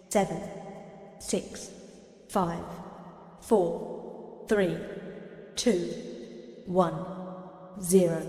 7, 6, 5, 4, 3, 2, 1, 0.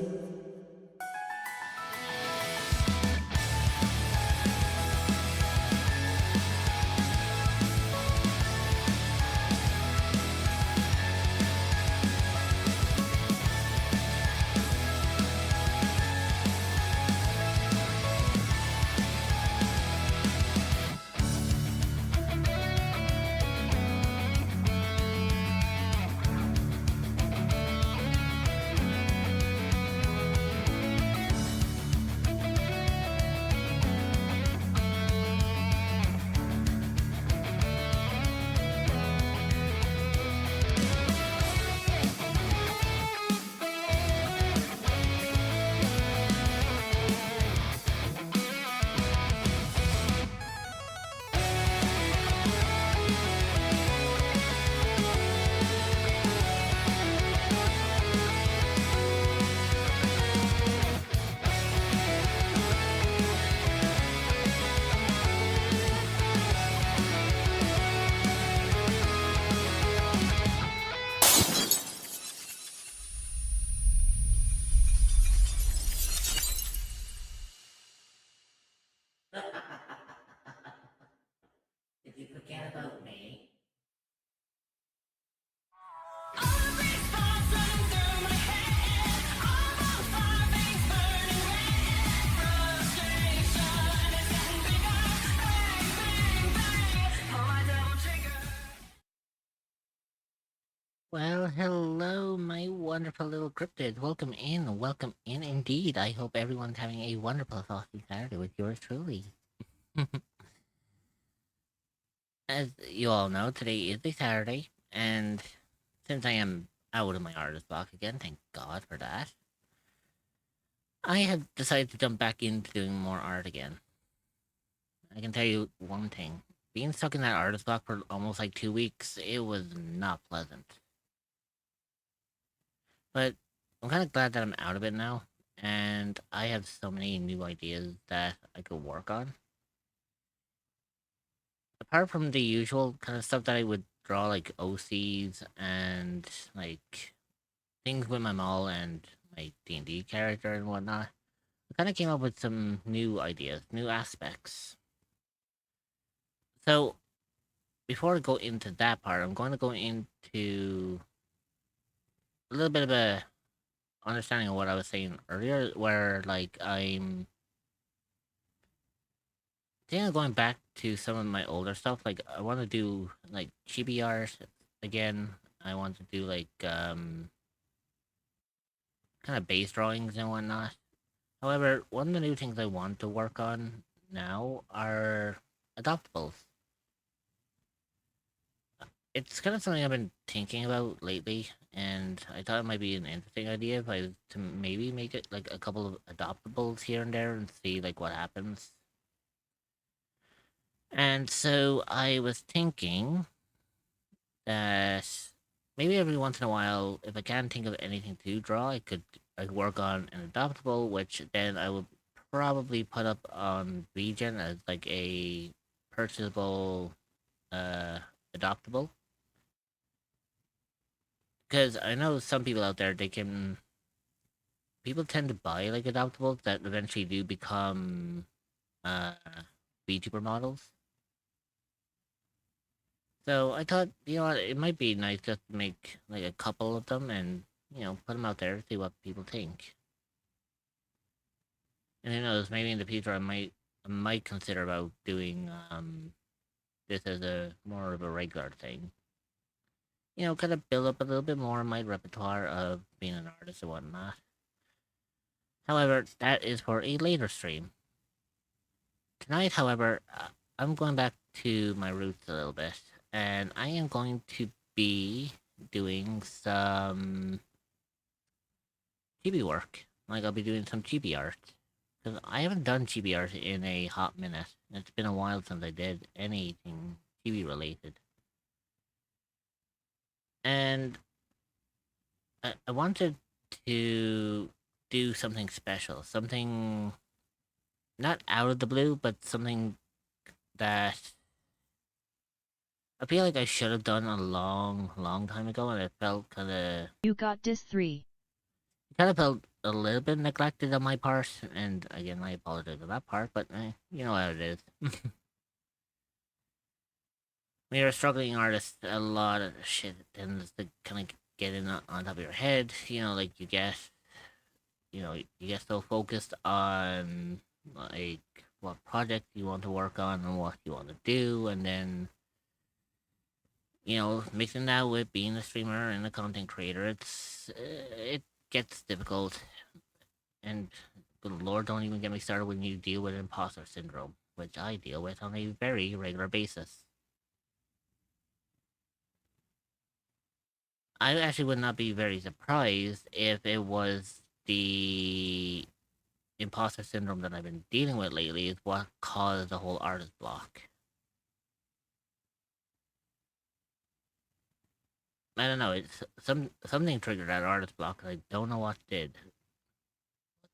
Did you forget about me? Well, hello, my wonderful little cryptid. Welcome in indeed. I hope everyone's having a wonderful saucy Saturday with yours truly. As you all know, today is a Saturday, and since I am out of my artist block again, thank God for that, I have decided to jump back into doing more art again. I can tell you one thing. Being stuck in that artist block for almost like 2 weeks, it was not pleasant. But I'm kind of glad that I'm out of it now, and I have so many new ideas that I could work on. Apart from the usual kind of stuff that I would draw, like OCs and like things with my mall and my D&D character and whatnot, I kind of came up with some new ideas, new aspects. So before I go into that part, I'm going to go into a little bit of a understanding of what I was saying earlier, where like I'm going back to some of my older stuff. Like I want to do like chibi art again. I want to do like kind of base drawings and whatnot. However, one of the new things I want to work on now are adoptables. It's kind of something I've been thinking about lately, and I thought it might be an interesting idea if I was to maybe make it like a couple of adoptables here and there and see like what happens. And so I was thinking that maybe every once in a while, if I can't think of anything to draw, I could work on an adoptable, which then I would probably put up on Regen as like a purchasable uh adoptable. Because I know some people out there people tend to buy like adoptables that eventually do become uh VTuber models. So I thought, what, it might be nice just to make like a couple of them and put them out there, see what people think. And who knows, maybe in the future I might consider about doing this as a more of a regular thing. Kind of build up a little bit more my repertoire of being an artist and whatnot. However, that is for a later stream. Tonight, however, I'm going back to my roots a little bit, and I am going to be doing some chibi work. Like, I'll be doing some chibi art. Because I haven't done chibi art in a hot minute. It's been a while since I did anything chibi related. And I wanted to do something special. Something not out of the blue, but something that I feel like I should have done a long time ago, and it felt You got dis 3. kind of felt a little bit neglected on my part. And again, I apologize for that part, but you know how it is. When you're a struggling artist, a lot of shit tends to kind of get in on top of your head. You get so focused on like what project you want to work on and what you want to do, and then mixing that with being a streamer and a content creator, it gets difficult. And good lord, don't even get me started when you deal with imposter syndrome, which I deal with on a very regular basis. I actually would not be very surprised if it was the imposter syndrome that I've been dealing with lately is what caused the whole artist block. I don't know. It's something triggered that artist block. I don't know what did.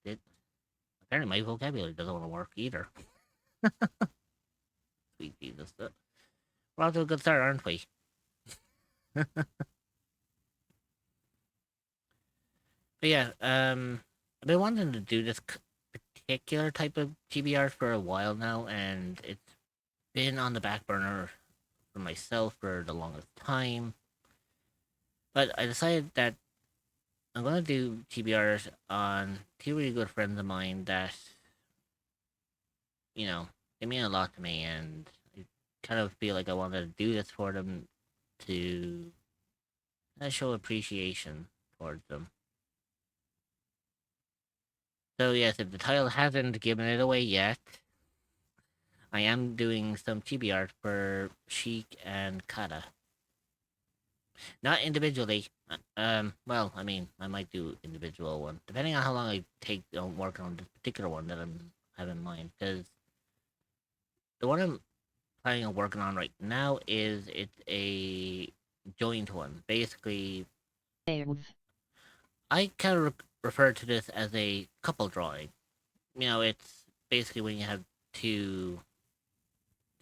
It apparently my vocabulary doesn't want to work either. Sweet Jesus, we're off to a good start, aren't we? But yeah, I've been wanting to do this particular type of TBR for a while now, and it's been on the back burner for myself for the longest time. But I decided that I'm gonna do TBRs on two really good friends of mine that, they mean a lot to me, and I kind of feel like I wanted to do this for them to show appreciation towards them. So yes, if the title hasn't given it away yet, I am doing some chibi art for Sheik and Kata. Not individually. Well, I mean, I might do individual one, depending on how long I take working on this particular one that I'm have in mind. Because the one I'm planning on working on right now it's a joint one. Basically, I kind of refer to this as a couple drawing. It's basically when you have two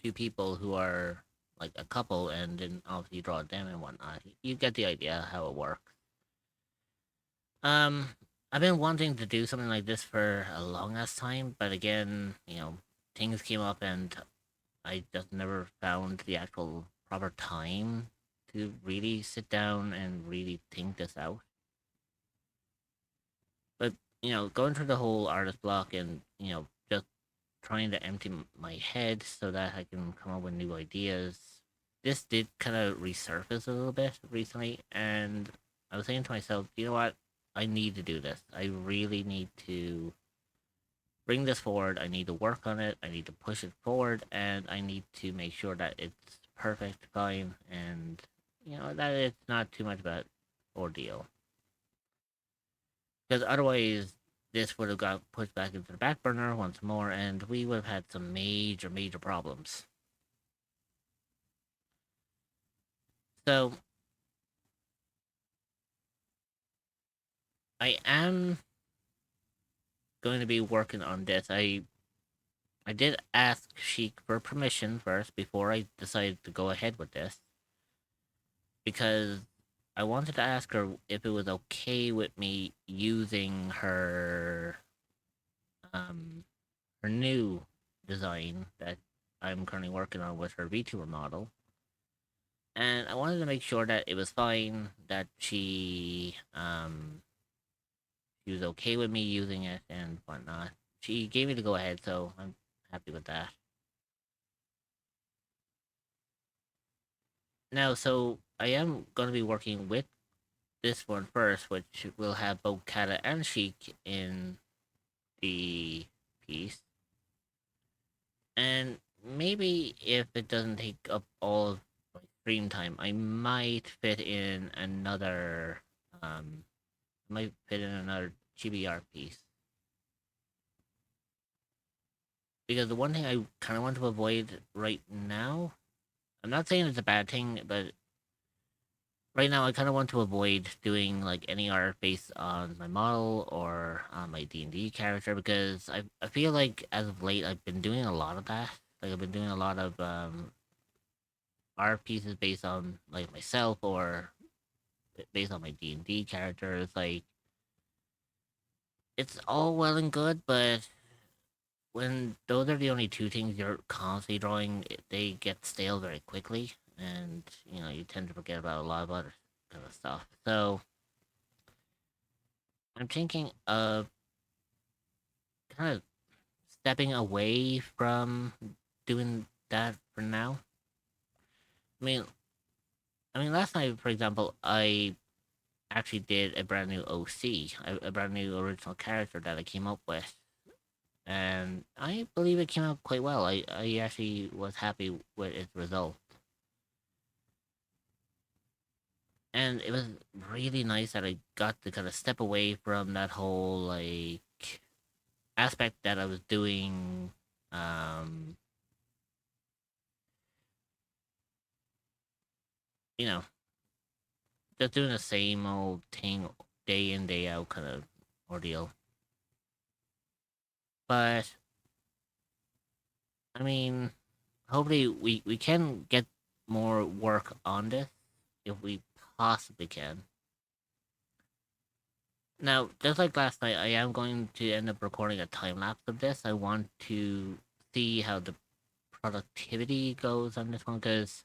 people who are like a couple, and then obviously you draw them and whatnot. You get the idea how it works. Um, I've been wanting to do something like this for a long ass time, but again, things came up and I just never found the actual proper time to really sit down and really think this out. But going through the whole artist block and just trying to empty my head so that I can come up with new ideas. This did kind of resurface a little bit recently, and I was saying to myself, you know what? I need to do this. I really need to bring this forward. I need to work on it. I need to push it forward, and I need to make sure that it's perfect, fine, and that it's not too much of an ordeal. Because otherwise, this would have got pushed back into the back burner once more, and we would have had some major problems. So I am going to be working on this. I did ask Sheik for permission first before I decided to go ahead with this, because I wanted to ask her if it was okay with me using um her new design that I'm currently working on with her VTuber model. And I wanted to make sure that it was fine, that she was okay with me using it and whatnot. She gave me the go ahead, so I'm happy with that. Now, so I am going to be working with this one first, which will have both Kata and Sheik in the piece. And maybe if it doesn't take up all of my screen time, I might fit in another chibi art piece. Because the one thing I kind of want to avoid right now, I'm not saying it's a bad thing, but right now I kind of want to avoid doing like any art based on my model or on my D&D character, because I feel like as of late I've been doing a lot of that. Like I've been doing a lot of art pieces based on like myself or based on my D&D characters. Like it's all well and good, but when those are the only two things you're constantly drawing, they get stale very quickly, and you tend to forget about a lot of other kind of stuff. So I'm thinking of kind of stepping away from doing that for now. I mean, last night, for example, I actually did a brand new OC, a brand new original character that I came up with, and I believe it came out quite well. I actually was happy with its result. And it was really nice that I got to kind of step away from that whole like aspect that I was doing um you know just doing the same old thing day in day out kind of ordeal. But I mean, hopefully we can get more work on this if we possibly can. Now, just like last night, I am going to end up recording a time lapse of this. I want to see how the productivity goes on this one because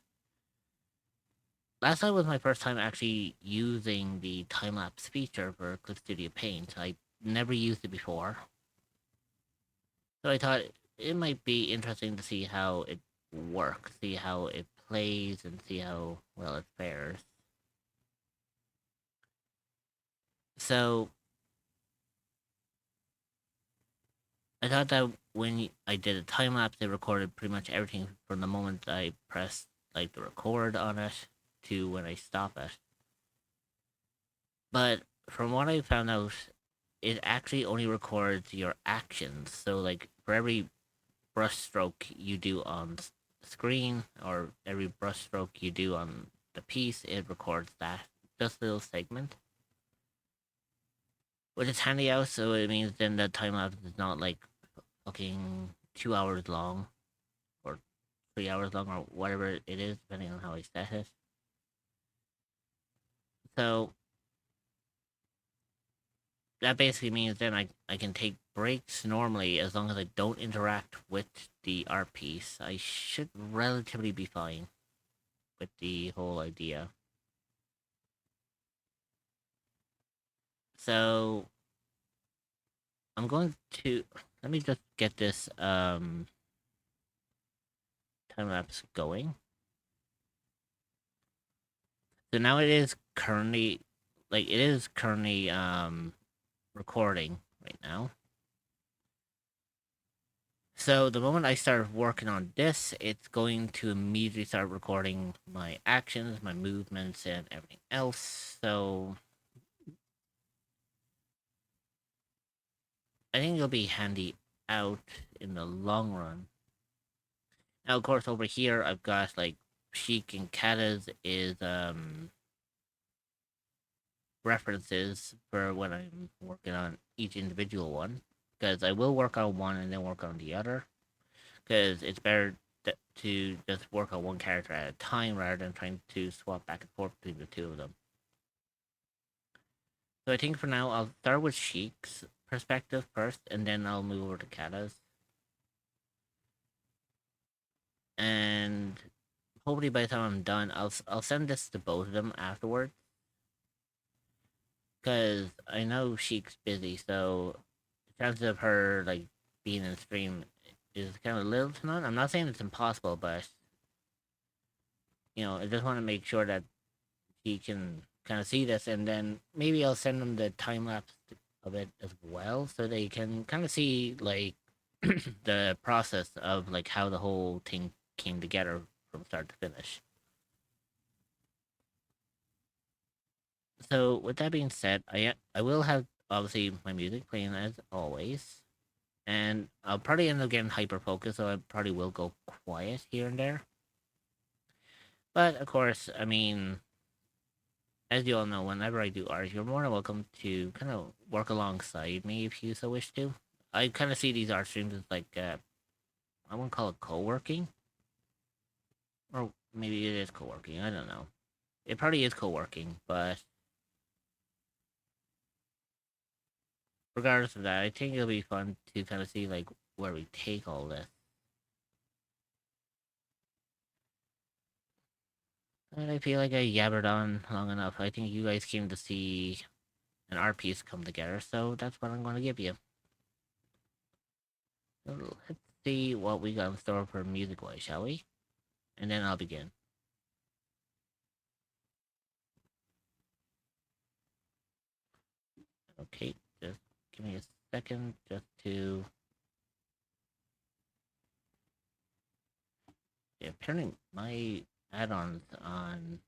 last night was my first time actually using the time lapse feature for Clip Studio Paint. I never used it before, so I thought it might be interesting to see how it works, see how it plays, and see how well it fares. So I thought that when I did a time lapse, it recorded pretty much everything from the moment I pressed like the record on it to when I stop it. But from what I found out, it actually only records your actions. So like for every brushstroke you do on screen or every brushstroke you do on the piece, it records that just little segment, which is handy out. So it means then the time lapse is not like fucking 2 hours long or 3 hours long or whatever it is, depending on how I set it. So that basically means then I can take breaks normally as long as I don't interact with the art piece. I should relatively be fine with the whole idea. So I'm going to let me just get this time lapse going. So now it is currently recording right now. So the moment I start working on this, it's going to immediately start recording my actions, my movements, and everything else. So I think it'll be handy out in the long run. Now, of course, over here I've got like Sheik and Kata's is references for when I'm working on each individual one, because I will work on one and then work on the other, because it's better to just work on one character at a time rather than trying to swap back and forth between the two of them. So I think for now I'll start with Sheik's perspective first, and then I'll move over to Kata's. And hopefully by the time I'm done, I'll send this to both of them afterwards, because I know Sheik's busy, so the chances of her like being in stream is kind of little to none. I'm not saying it's impossible, but I just want to make sure that he can kind of see this, and then maybe I'll send them the time lapse of it as well, so they can kind of see like the process of like how the whole thing came together from start to finish. So with that being said, I will have obviously my music playing as always, and I'll probably end up getting hyper focused, so I probably will go quiet here and there. But of course, I mean, as you all know, whenever I do art, you're more than welcome to kind of work alongside me if you so wish to. I kind of see these art streams as like I wouldn't call it co-working, Or maybe it is co-working, I don't know. It probably is co-working, but regardless of that, I think it'll be fun to kind of see like where we take all this. And I feel like I yabbered on long enough. I think you guys came to see an art piece come together, so that's what I'm going to give you. So let's see what we got in store for music-wise, shall we? And then I'll begin. Okay, just give me a second just to... Yeah, apparently my add-ons on...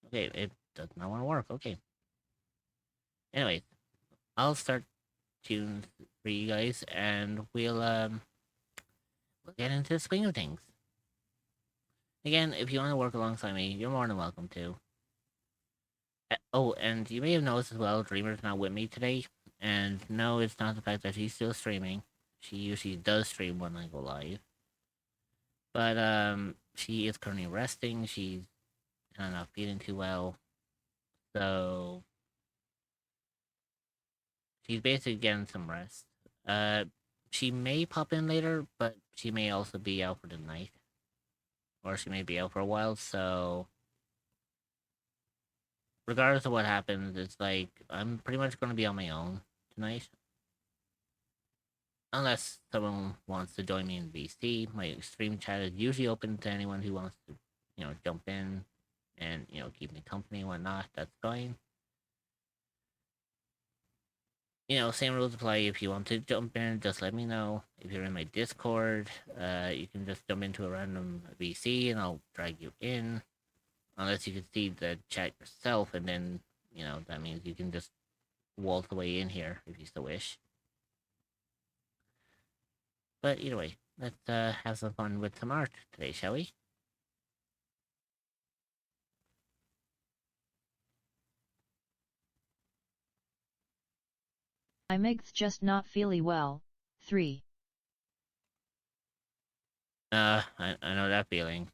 Okay, it does not want to work. Okay. Anyways, I'll start tunes for you guys, and we'll get into the swing of things. Again, if you want to work alongside me, you're more than welcome to. Oh, and you may have noticed as well, Dreamer's not with me today. And no, it's not the fact that she's still streaming. She usually does stream when I go live. But she is currently resting. She's kind of not feeling too well. So she's basically getting some rest. Uh she may pop in later, but she may also be out for the night. Or she may be out for a while, so regardless of what happens, it's like I'm pretty much gonna be on my own tonight. Unless someone wants to join me in VC, my stream chat is usually open to anyone who wants to, jump in and, keep me company and whatnot. That's fine. Same rules apply. If you want to jump in, just let me know. If you're in my Discord, you can just jump into a random VC and I'll drag you in. Unless you can see the chat yourself, and then, that means you can just waltz away in here if you so wish. But either way, let's have some fun with some art today, shall we? I'm just not feeling well. 3. I know that feeling.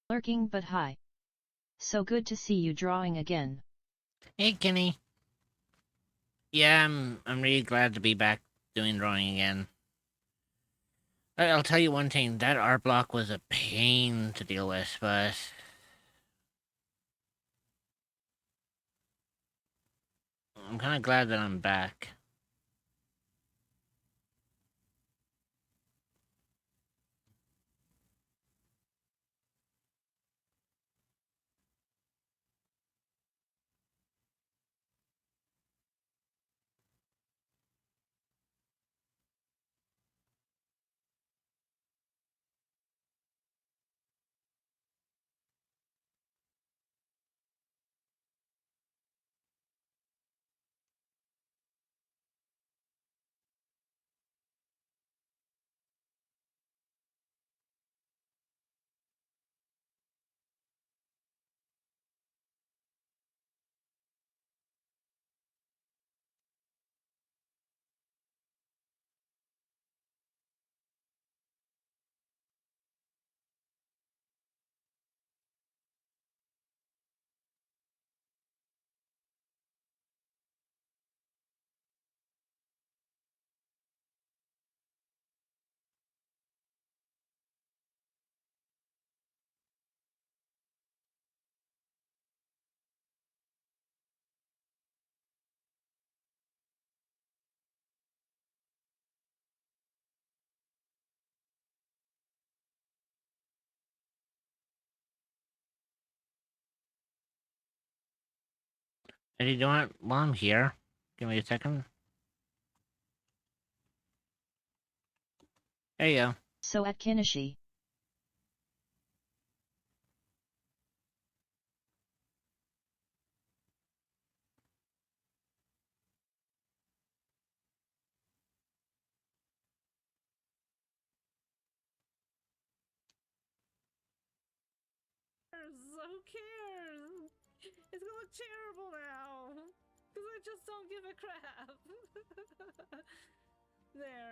Lurking but hi. So good to see you drawing again. Hey, Kenny. Yeah, I'm really glad to be back doing drawing again. I'll tell you one thing, that art block was a pain to deal with, but I'm kind of glad that I'm back. Hey, you want while I'm here? Give me a second. There you go. So at Kinishi. Who cares? It's gonna look terrible now. Because I just don't give a crap. There.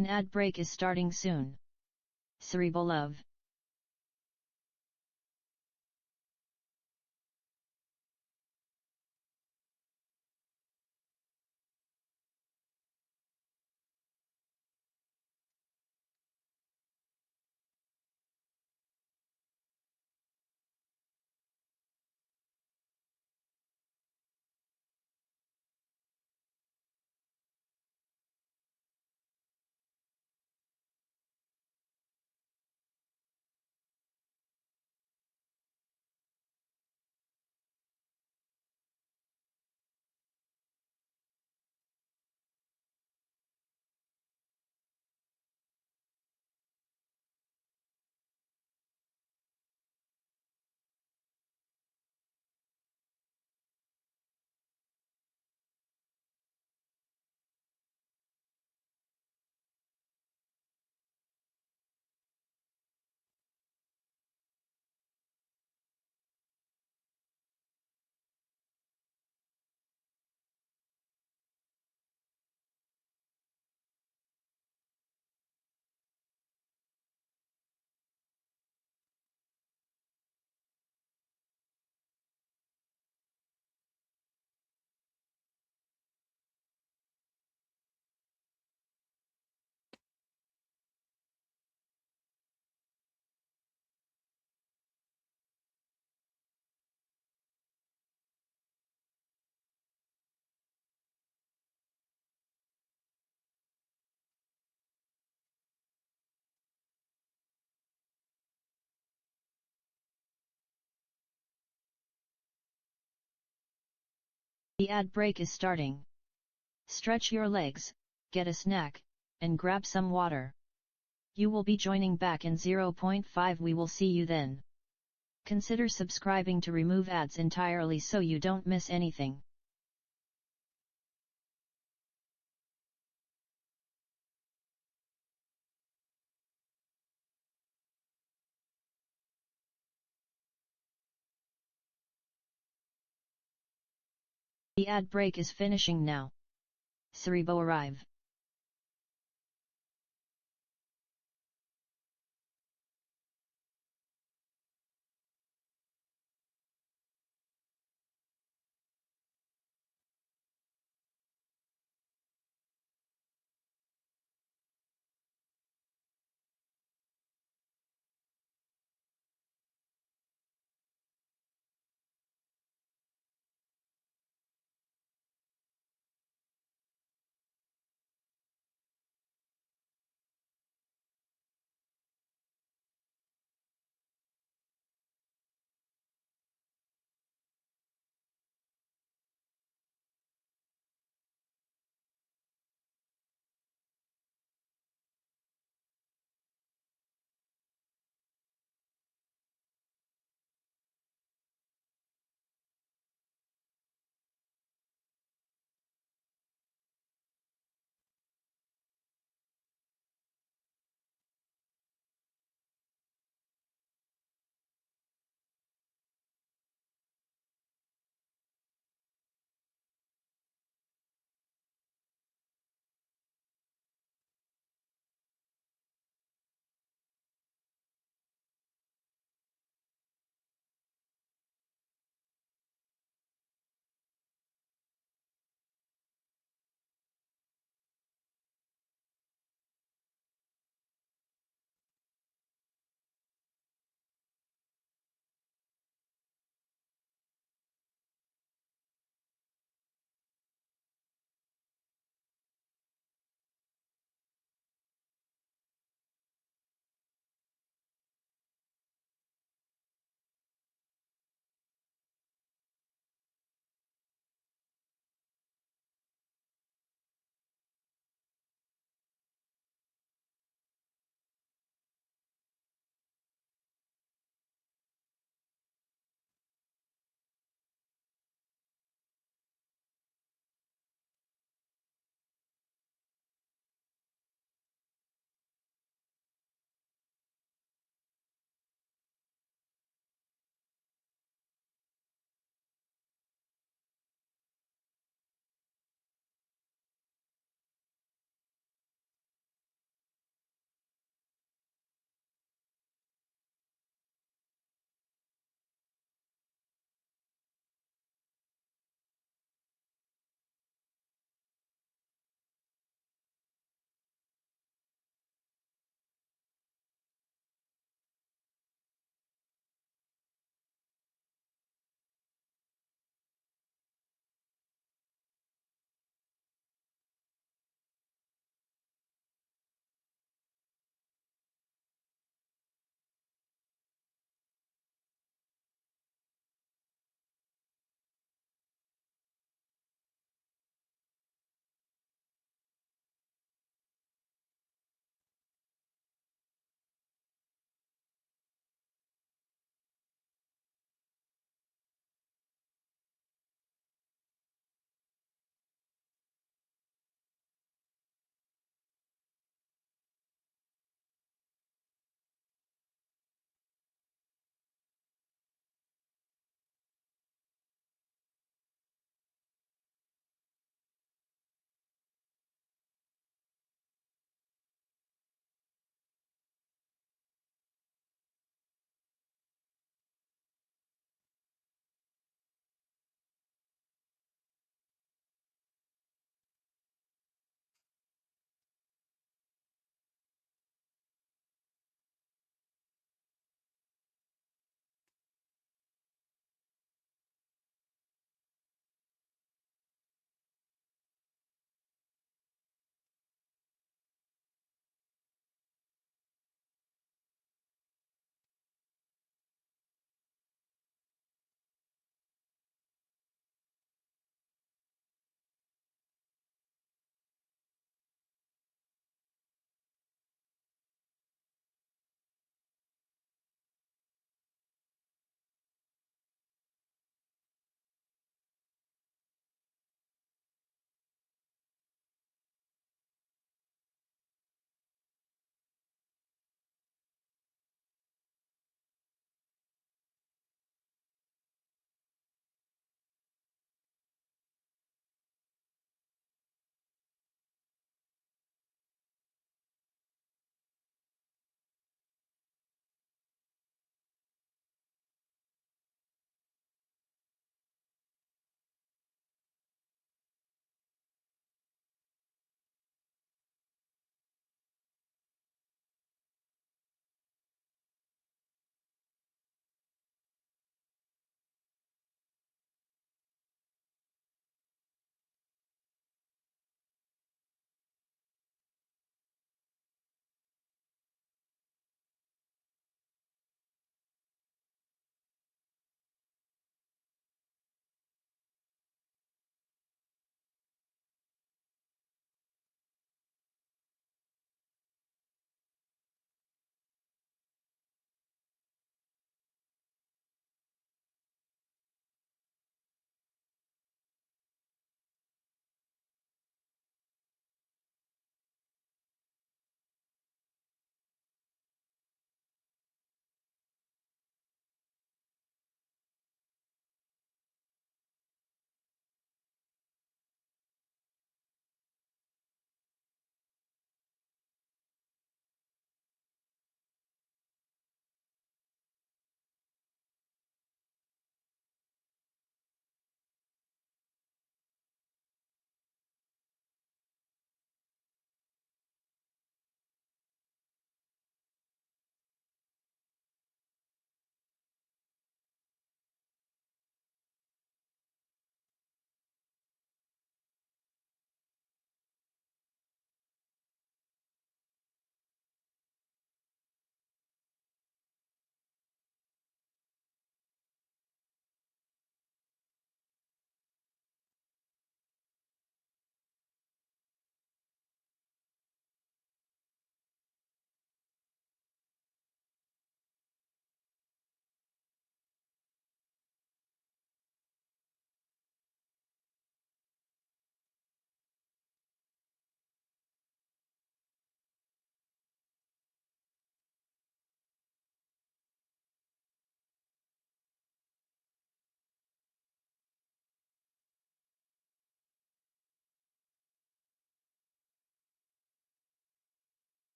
An ad break is starting soon. Cerebral love. The ad break is starting. Stretch your legs, get a snack, and grab some water. You will be joining back in 0.5. We will see you then. Consider subscribing to remove ads entirely so you don't miss anything. The ad break is finishing now. Cerebro arrive.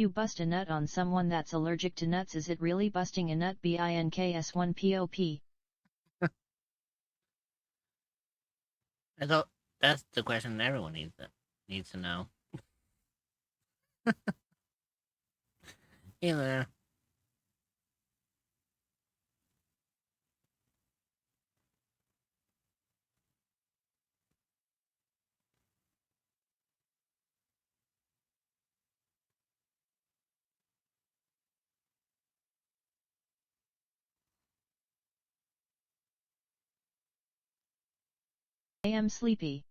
you bust a nut on someone that's allergic to nuts, is it really busting a nut? BINKS1POP. I thought that's the question everyone needs to know. Either. I am sleepy.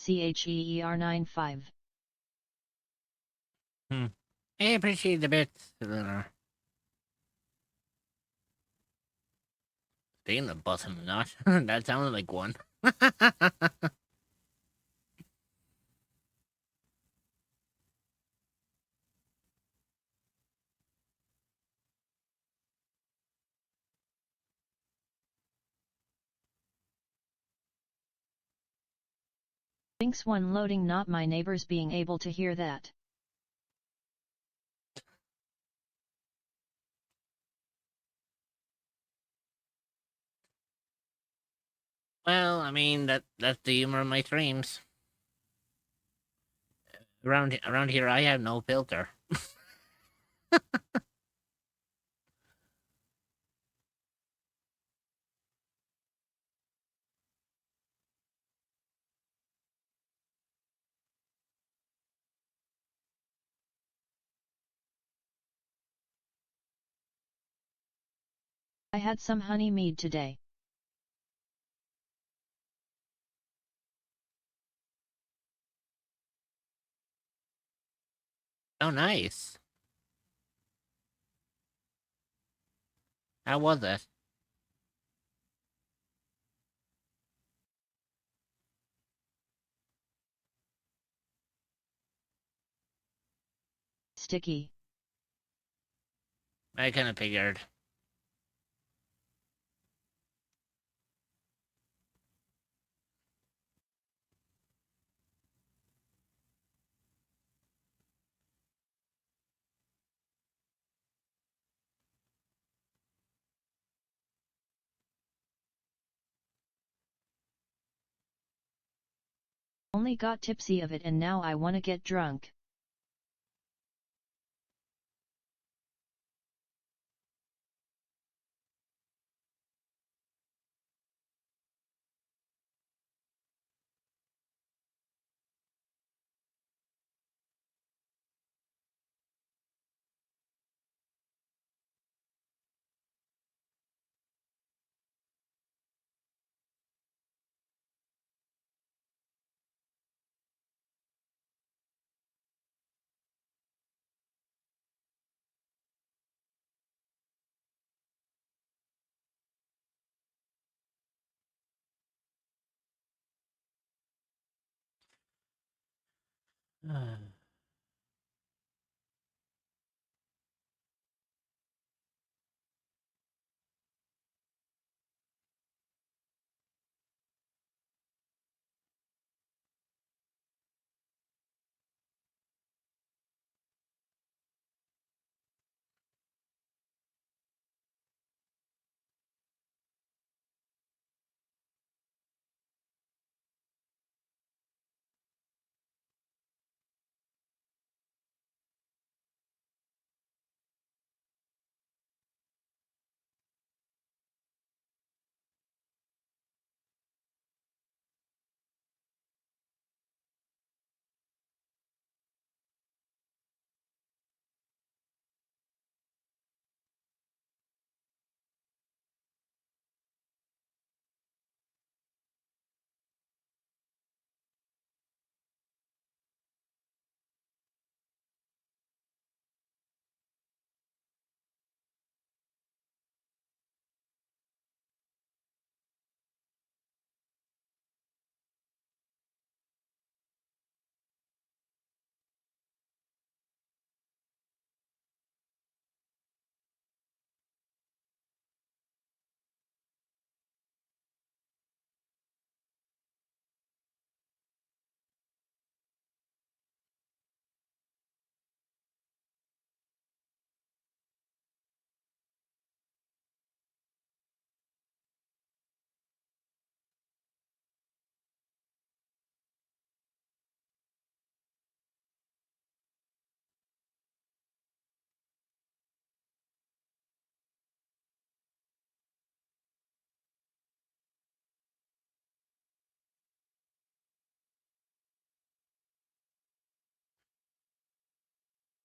CHEER95. I appreciate the bits. Speaking of busting a nut, that sounded like one. Thinks one loading, not my neighbors being able to hear that. Well, I mean that's the humor of my streams. Around here, I have no filter. I had some honey mead today. Oh, nice. How was it? Sticky. I kind of figured. Only got tipsy of it and now I wanna get drunk.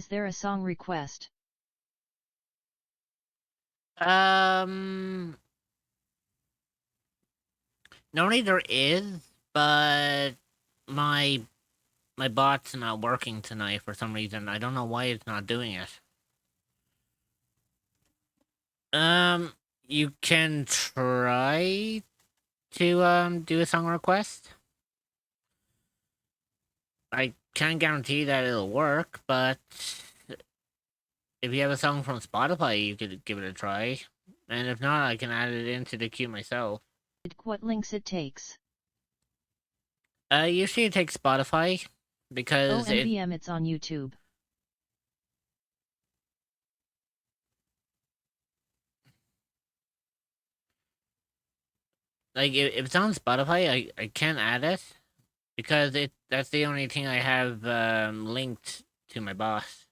there a song request? Normally there is, but my my bot's not working tonight for some reason. I don't know why it's not doing it. You can try to do a song request. I can't guarantee that it'll work, but if you have a song from Spotify, you could give it a try. And if not, I can add it into the queue myself. What links it takes? Usually it takes Spotify because OMVM, it's on YouTube. if it's on Spotify, I can't add it because that's the only thing I have linked to my boss.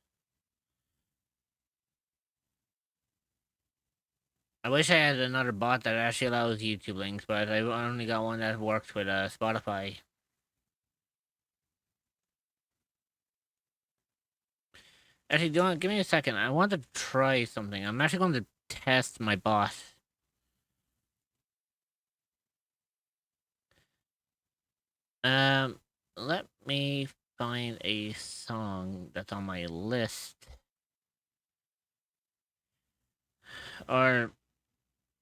I wish I had another bot that actually allows YouTube links, but I only got one that works with Spotify. Actually, do you want, give me a second. I want to try something. I'm actually going to test my bot. Let me find a song that's on my list. Or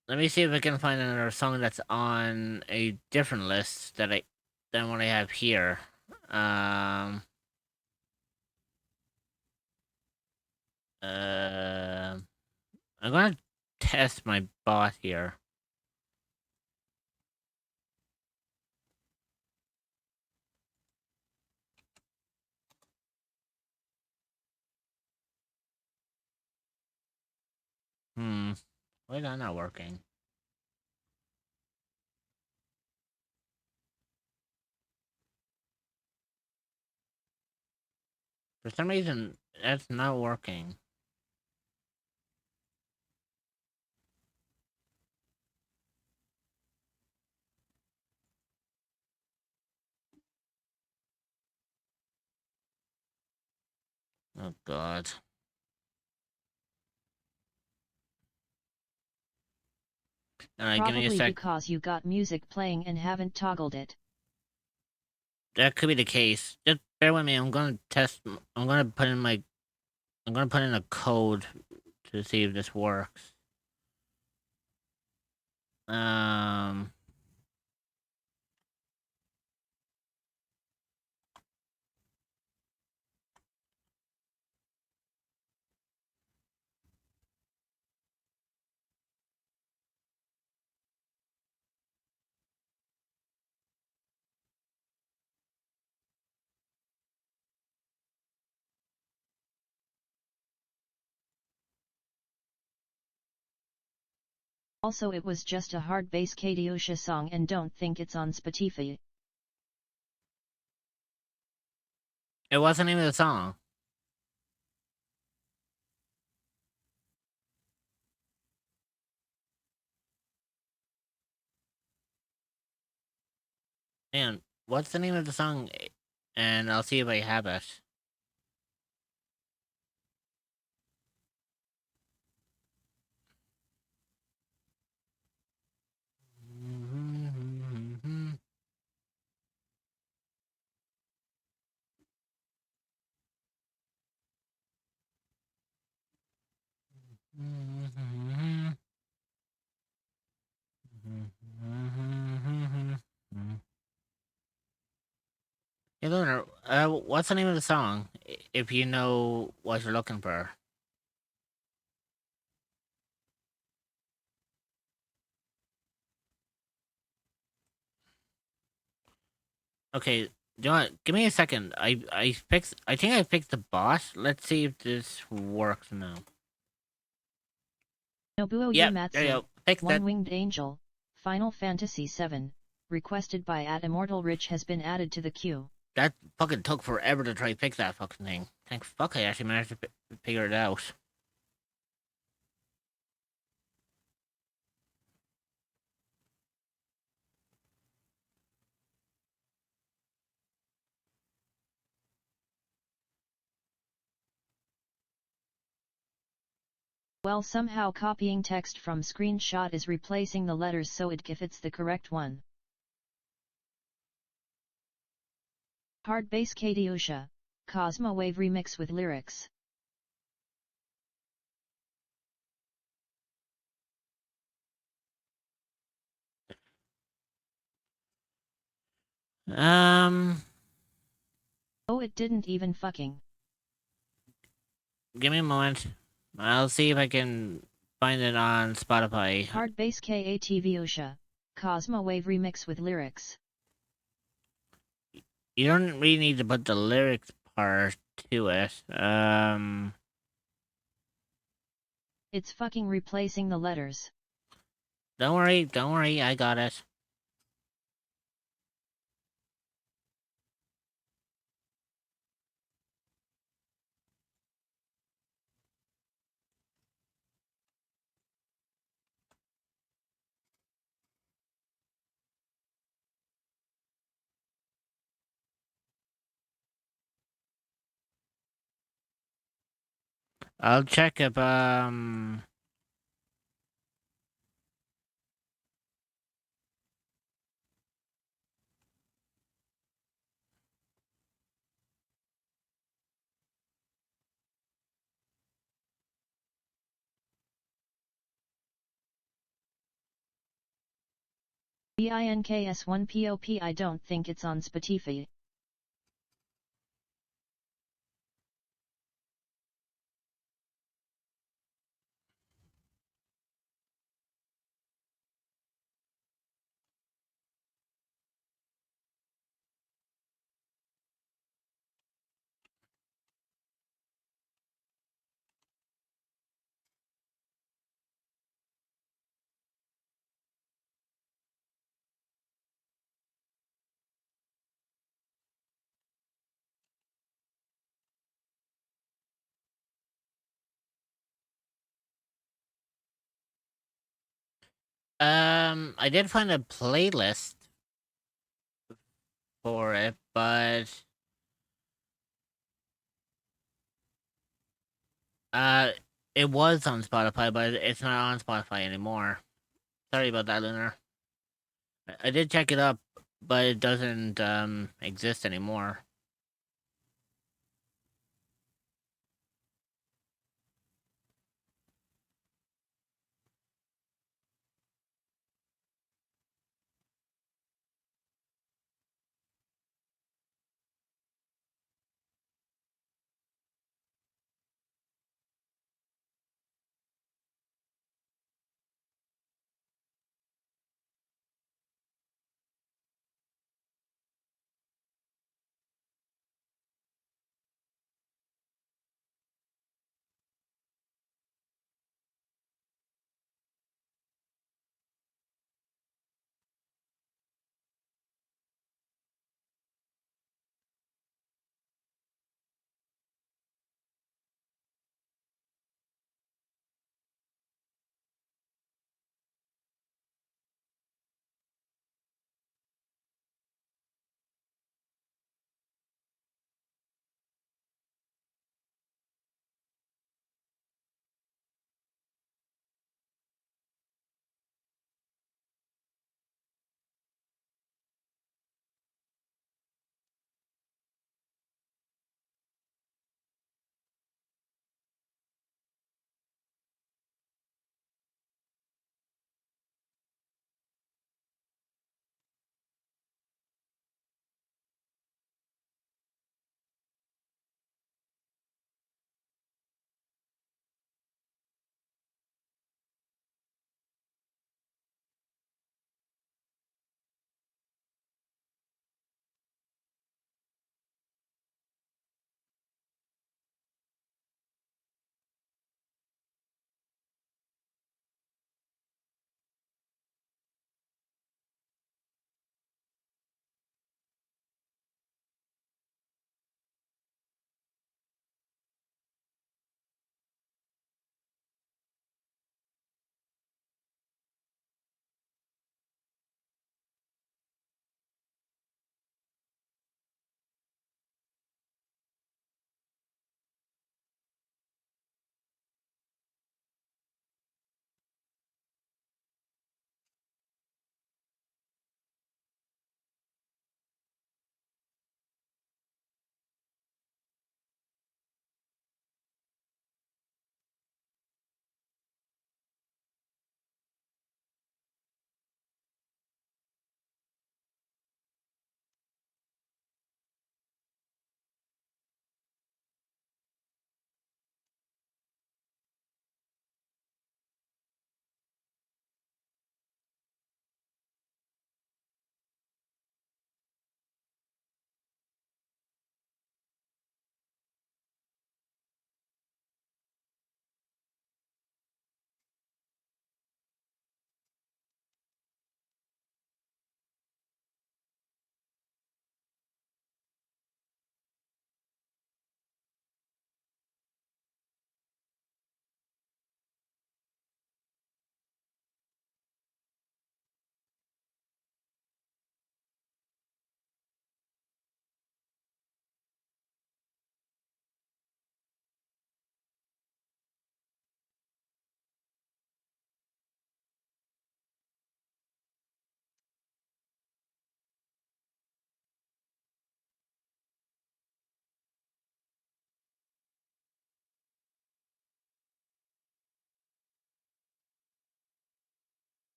let me see if I can find another song that's on a different list than what I have here. I'm gonna test my bot here. Why is that not working? For some reason, that's not working. Oh god. Alright, give me a Probably sec. because you got music playing and haven't toggled it. That could be the case. Just bear with me. I'm gonna test. I'm gonna put in my. I'm gonna put in a code to see if this works. Um. Also, it was just a hard bass Katiosha song and don't think it's on Spotify. It wasn't even the song. Man, what's the name of the song? And I'll see if I have it. Hey, Lunar, what's the name of the song? If you know what you're looking for. Okay, do you want? Give me a second. I fixed. I think I fixed the boss. Let's see if this works now. Nobuo Yep, there you Uematsu, go. Fixed it. One-Winged Angel, Final Fantasy VII, requested by @Immortal Rich has been added to the queue. That fucking took forever to try to fix that fucking thing. Thank fuck I actually managed to figure it out. Well, somehow copying text from screenshot is replacing the letters so it fits the correct one. Hard bass Katyusha, Cosmo Wave remix with lyrics. Oh, it didn't even fucking. Give me a moment. I'll see if I can find it on Spotify. Hard bass Katyusha, Cosmo Wave remix with lyrics. You don't really need to put the lyrics part to it. It's fucking replacing the letters. Don't worry, I got it. I'll check if BINKS1POP. I don't think it's on Spotify. I did find a playlist for it, but uh, it was on Spotify, but it's not on Spotify anymore. Sorry about that, Lunar. I did check it up, but it doesn't exist anymore.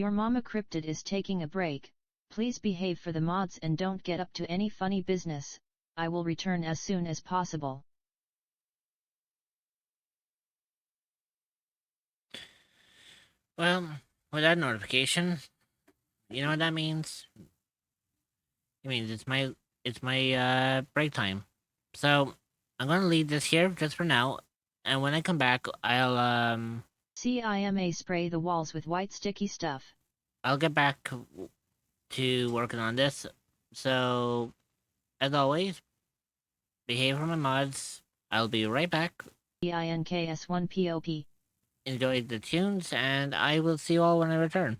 Your mama cryptid is taking a break, please behave for the mods and don't get up to any funny business, I will return as soon as possible. Well, with that notification, you know what that means? It means it's my break time. So I'm gonna leave this here just for now, and when I come back, CIMA spray the walls with white sticky stuff. I'll get back to working on this. So as always, behave for my mods. I'll be right back. EINKS1POP. Enjoy the tunes, and I will see you all when I return.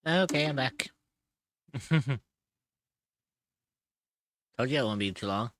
Okay, I'm back. Told you it won't be too long.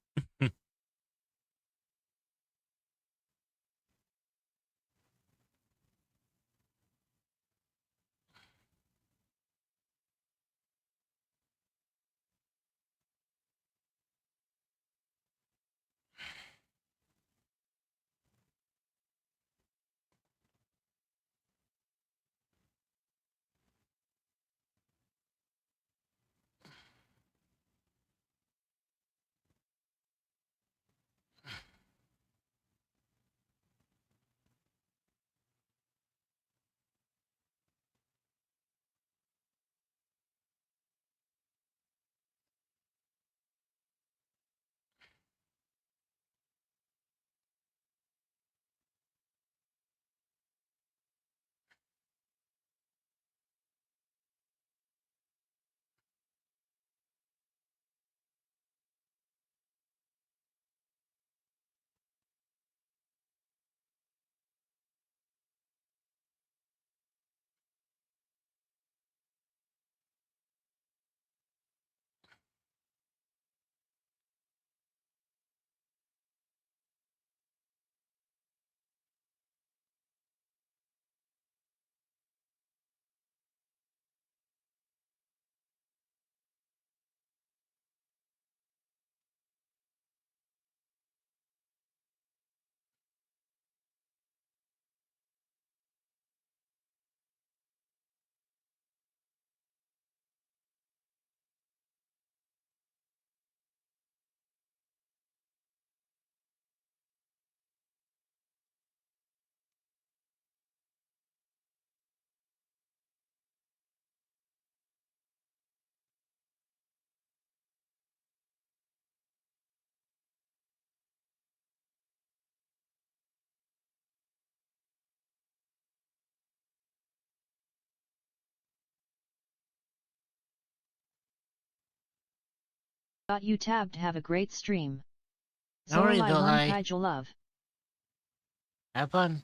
You tabbed have a great stream. No worries, Zorlai one Zolai. Kaijul love. Have fun.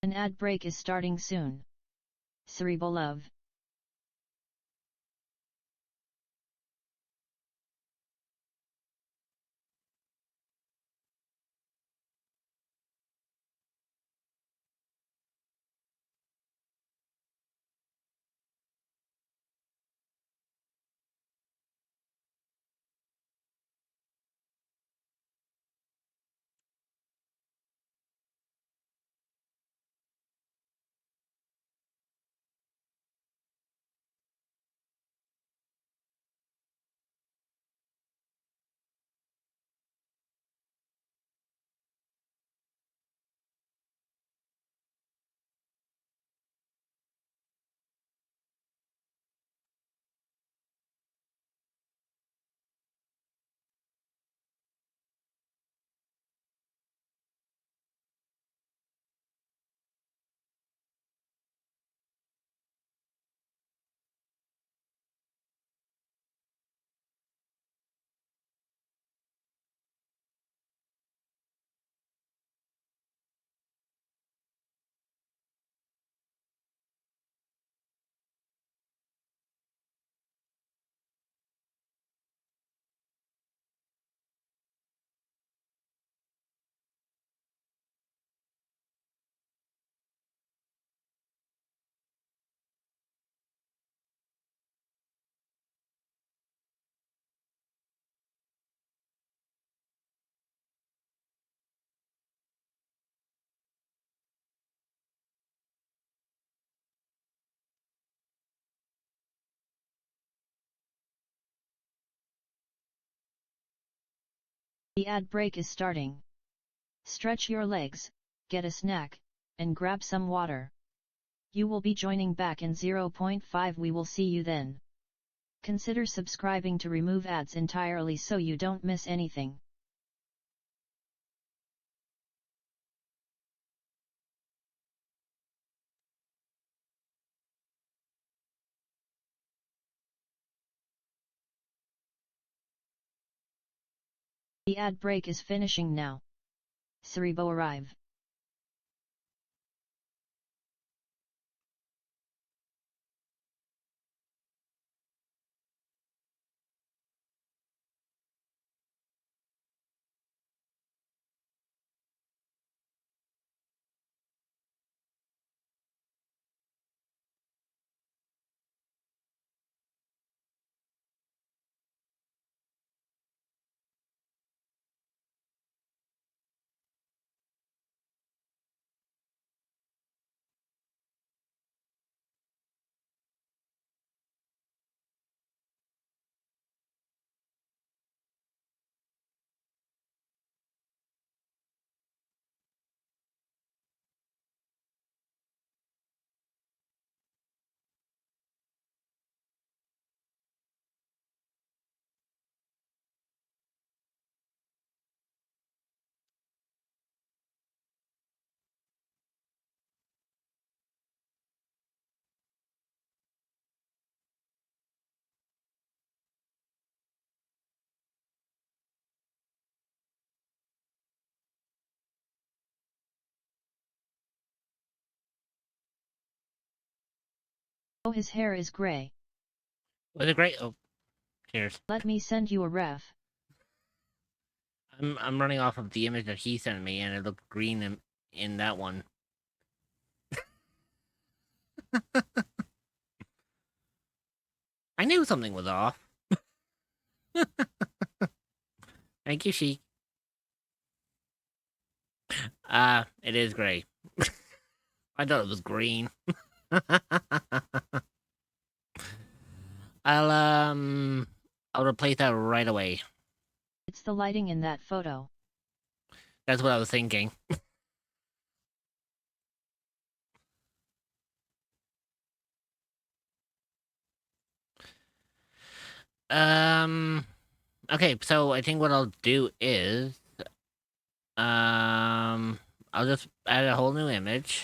An ad break is starting soon. Cerebral love. The ad break is starting. Stretch your legs, get a snack, and grab some water. You will be joining back in 0 0.5. We will see you then. Consider subscribing to remove ads entirely so you don't miss anything. The ad break is finishing now. Cerebro arrive. Oh, his hair is gray. Was it great? Oh, cheers. Let me send you a ref. I'm running off of the image that he sent me, and it looked green in that one. I knew something was off. Thank you, Sheik. It is gray. I thought it was green. I'll replace that right away. It's the lighting in that photo. That's what I was thinking. Um, okay, so I think what I'll do is, I'll just add a whole new image.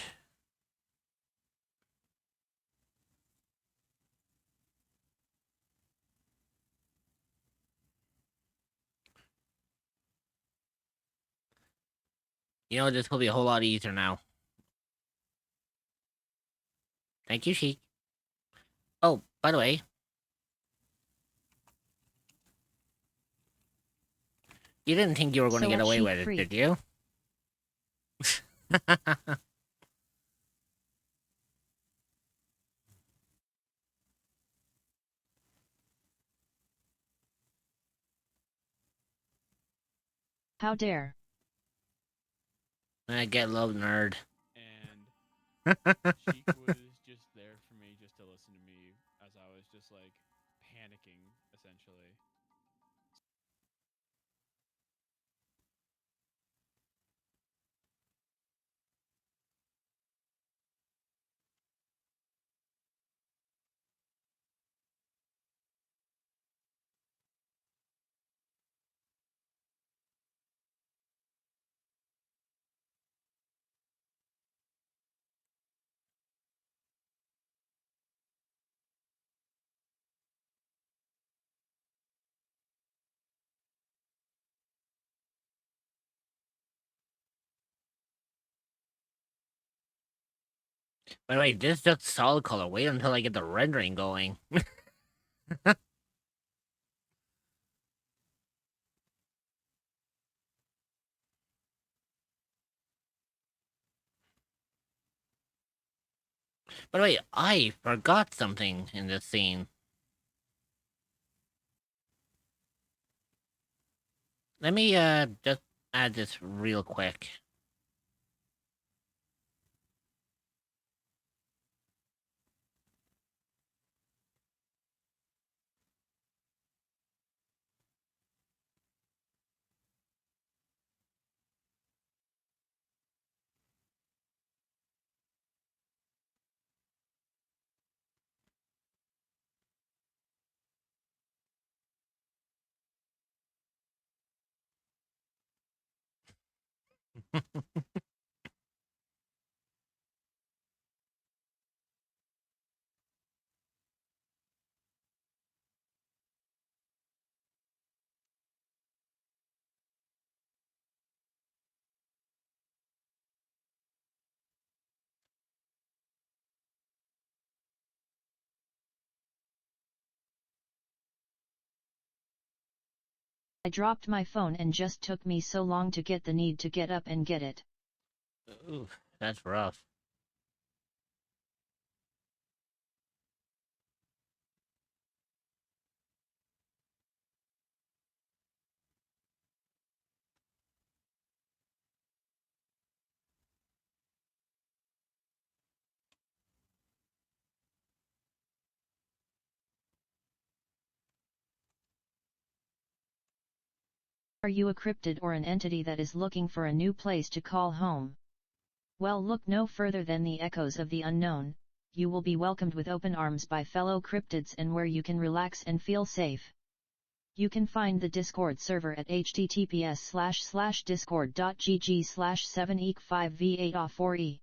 You know, this will be a whole lot easier now. Thank you, Sheik. Oh, by the way, you didn't think you were going to So get at away Sheik with it, Free. did you? How dare. I get love, nerd. And Sheik was just there for me just to listen to me as I was just like panicking essentially. By the way, this is just solid color. Wait until I get the rendering going. By the way, I forgot something in this scene. Let me, just add this real quick. I dropped my phone and just took me so long to get the need to get up and get it. Ooh, that's rough. Are you a cryptid or an entity that is looking for a new place to call home? Well, look no further than the echoes of the unknown. You will be welcomed with open arms by fellow cryptids and where you can relax and feel safe. You can find the Discord server at https://discord.gg/7eek5v8a4e.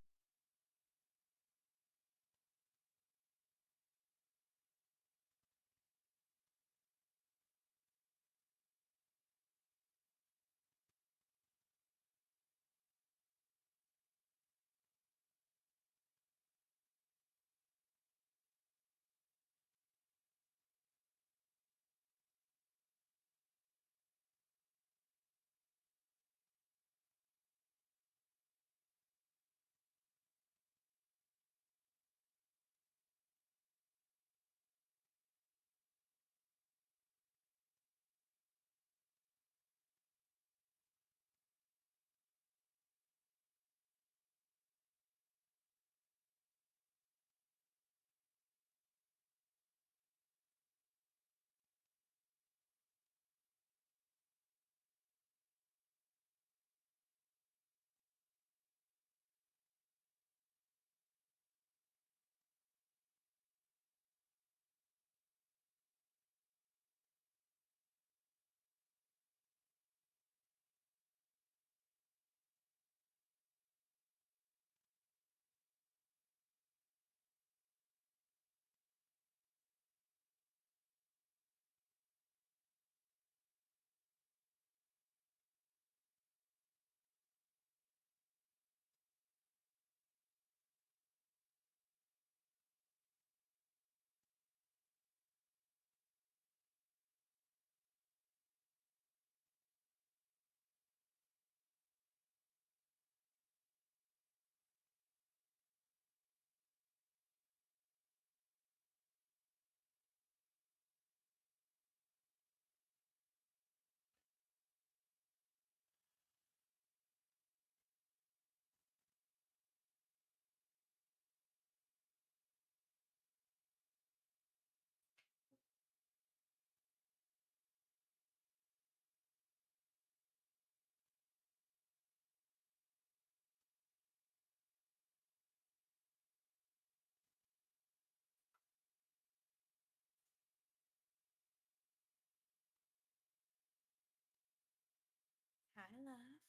love.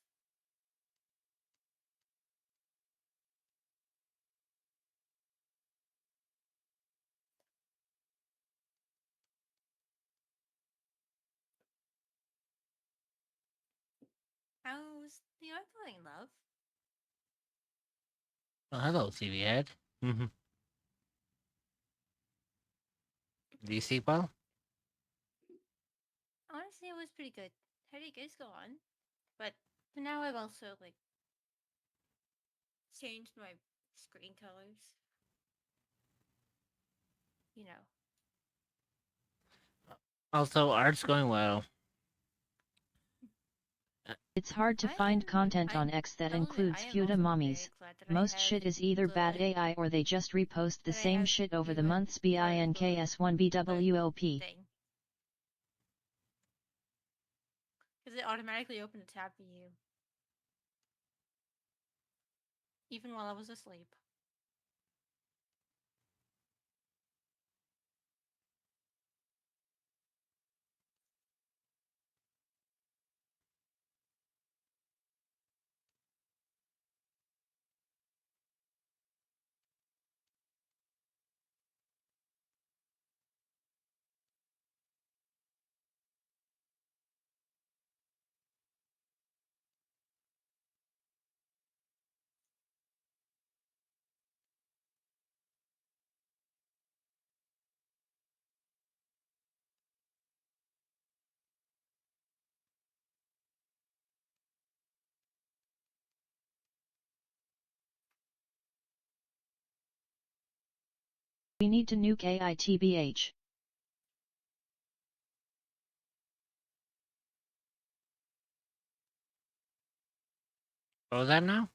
How's the art going, love? Oh, hello, TV head. Mm-hmm. Do you sleep well? Honestly, it was pretty good. How do you guys go on? But for now, I've also like changed my screen colors. You know. Also, art's going well. It's hard to find content on X that includes Futa mommies. Most shit is either bad AI or they just repost the same shit over the months BINKS1BWOP. Because it automatically opened a tab for you. Even while I was asleep. We need to nuke AITBH. What was that now?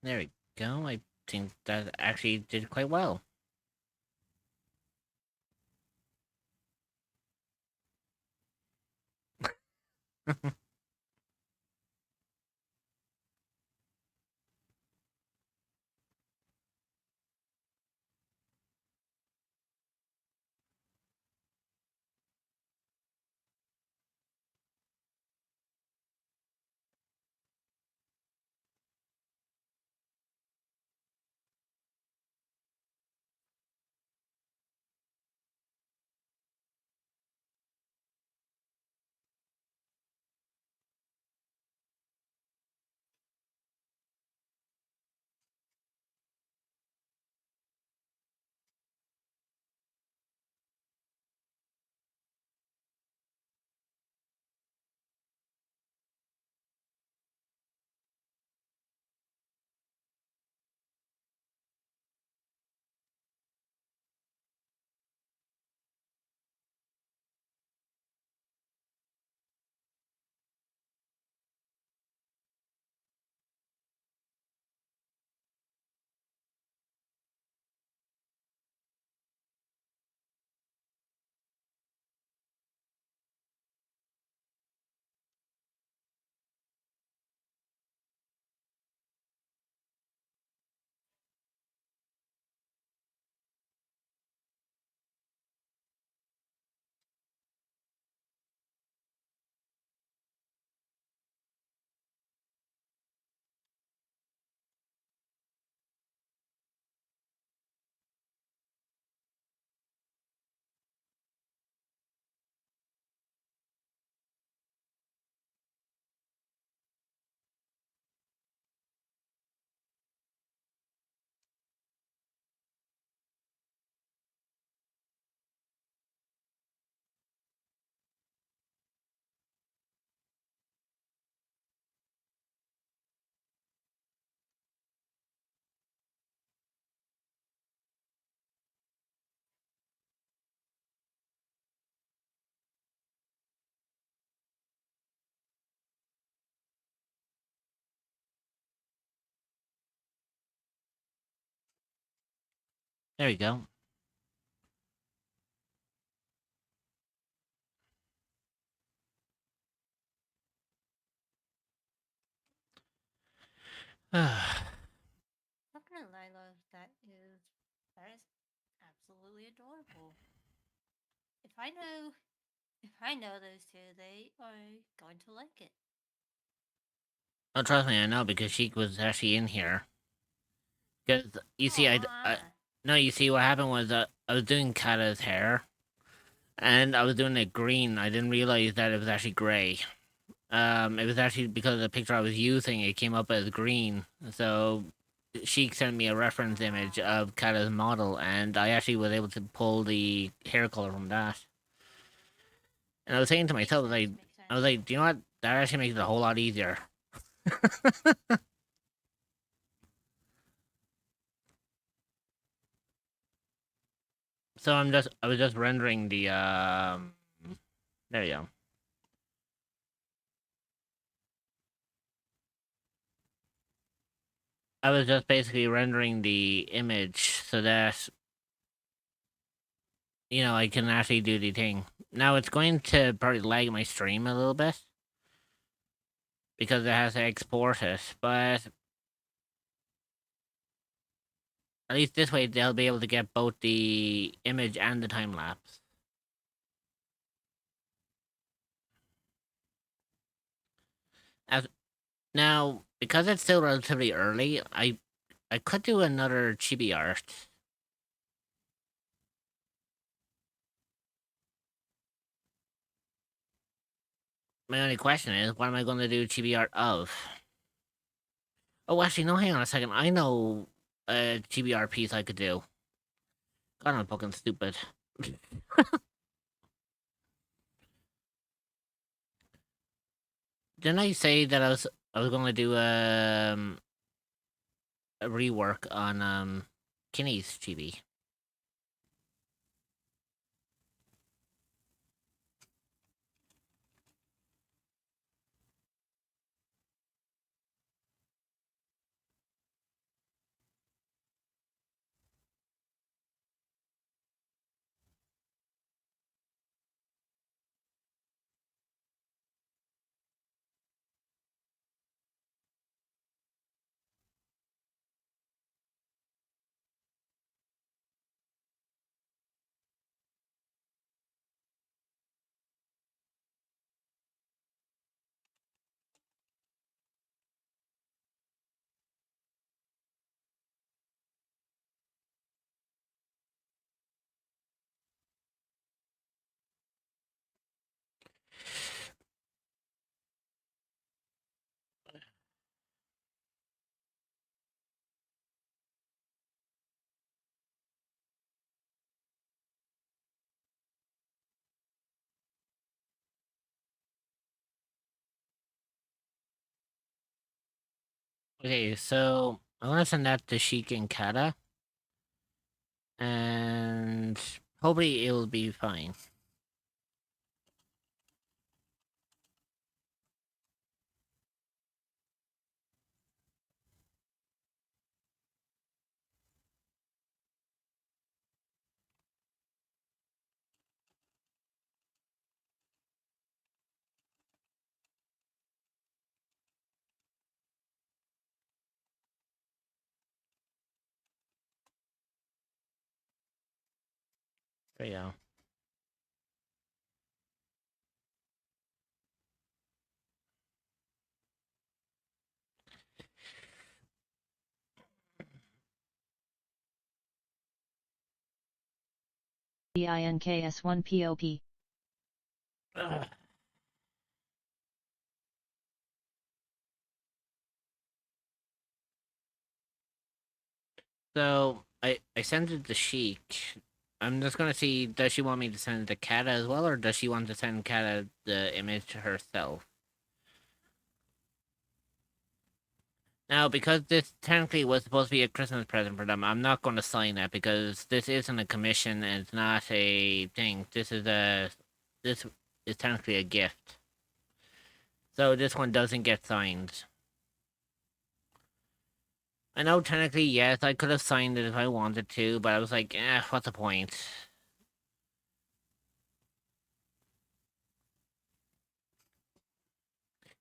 There we go. I think that actually did quite well. There we go. Not gonna lie, love, that is absolutely adorable. If I know if I know those two, they are going to like it. Oh, trust me, I know because Sheik was actually in here. Because you see, Aww. no, you see, what happened was I was doing Kata's hair, and I was doing it green. I didn't realize that it was actually gray. It was actually because of the picture I was using, it came up as green. So Sheik sent me a reference image of Kata's model, and I actually was able to pull the hair color from that. And I was saying to Makes myself, sense, makes I was sense. like, do you know what? That actually makes it a whole lot easier. So I was just rendering the there you go. I was just basically rendering the image so that I can actually do the thing. Now it's going to probably lag my stream a little bit because it has to export it, but at least this way they'll be able to get both the image and the time lapse. As now, because it's still relatively early, I could do another chibi art. My only question is, what am I going to do chibi art of? Oh, actually, no, hang on a second. I know a chibi art piece I could do. God, I'm fucking stupid. Didn't I say that I was going to do a rework on Kinney's chibi? Okay, so I'm gonna send that to Sheik and Kata, and hopefully it'll be fine. There you go. BINKS1POP. Ugh. So I sent it to Sheik. I'm just gonna see, does she want me to send it to Kata as well, or does she want to send Kata the image herself? Now, because this technically was supposed to be a Christmas present for them, I'm not going to sign it because this isn't a commission and it's not a thing. This is technically a gift. So this one doesn't get signed. I know technically, yes, I could have signed it if I wanted to, but I was like, what's the point?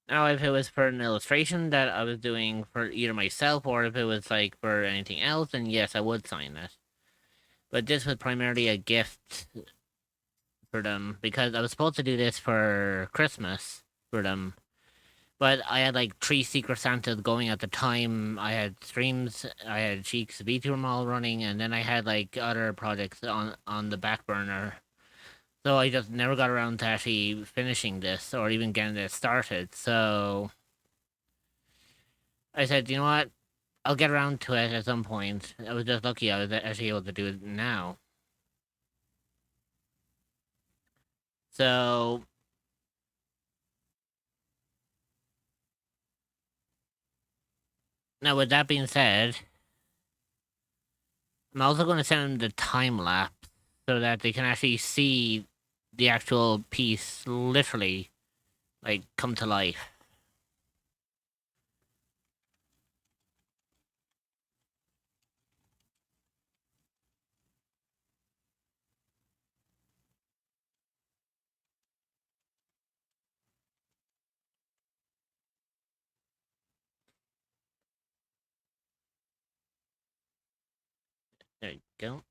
Now, if it was for an illustration that I was doing for either myself or if it was like for anything else, then yes, I would sign it. But this was primarily a gift for them because I was supposed to do this for Christmas for them. But I had like 3 Secret Santas going at the time. I had streams, I had Cheeks VTuber all running, and then I had like other projects on the back burner. So I just never got around to actually finishing this or even getting it started. So I said, you know what? I'll get around to it at some point. I was just lucky I was actually able to do it now. So now with that being said, I'm also going to send them the time lapse so that they can actually see the actual piece literally like come to life. There you go.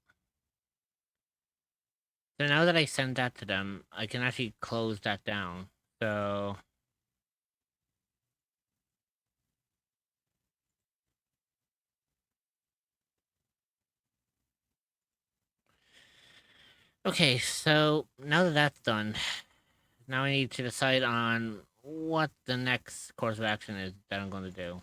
So now that I send that to them, I can actually close that down. So okay, so now that that's done, now I need to decide on what the next course of action is that I'm going to do.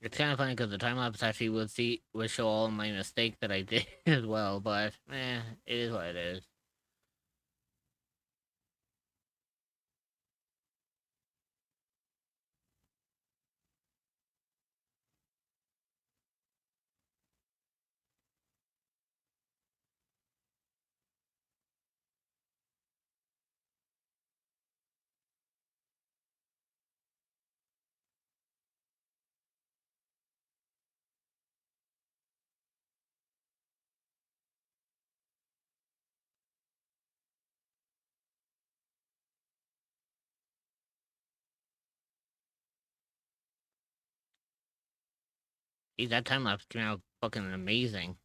It's kind of funny because the time lapse actually will show all my mistakes that I did as well, but it is what it is. Geez, that time lapse came out fucking amazing.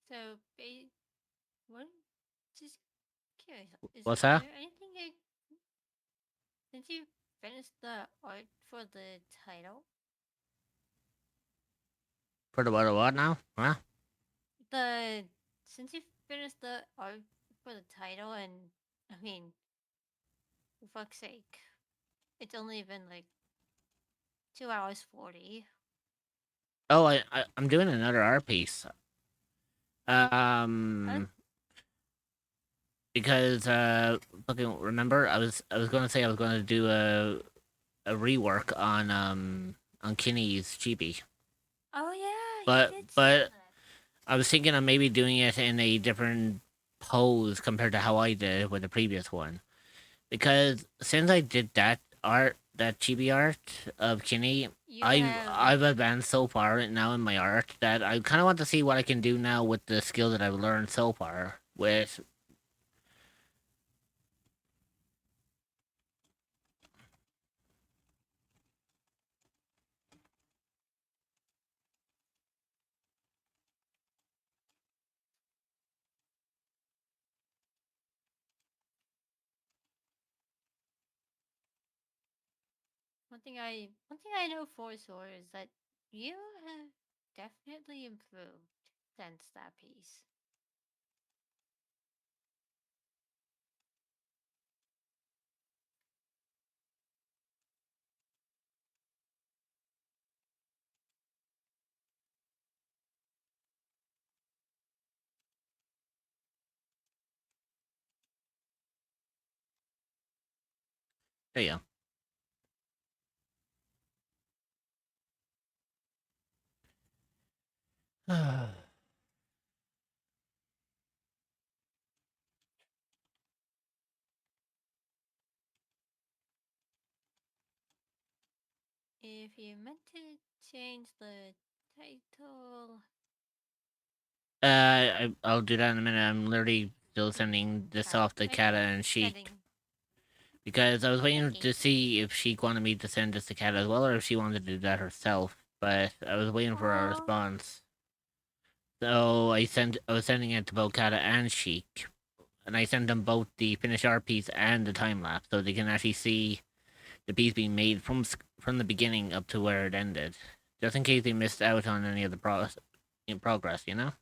So, what? Just curious. What's that? there anything since you finished the art for the title? For the what now? Huh? The since you finished the art for the title, and I mean, for fuck's sake, it's only been like 2 hours 40. Oh, I'm doing another art piece. Um, because fucking remember I was gonna say I was gonna do a rework on Kinney's chibi, Oh yeah, you but did say but that. I was thinking of maybe doing it in a different pose compared to how I did it with the previous one. Because since I did that chibi art of Kinney, You I've have I've advanced so far now in my art that I kind of want to see what I can do now with the skill that I've learned so far. With one thing I know for sure is that you have definitely improved since that piece. there you go. If you meant to change the title, I'll do that in a minute. I'm literally still sending this off to Kata and Sheik setting. because I was waiting Okay. to see if Sheik wanted me to send this to Kata as well or if she wanted to do that herself. But I was waiting for a Aw. response. So I was sending it to both Kata and Sheik, and I sent them both the finished art piece and the time lapse, so they can actually see the piece being made from the beginning up to where it ended, just in case they missed out on any of the progress. You know?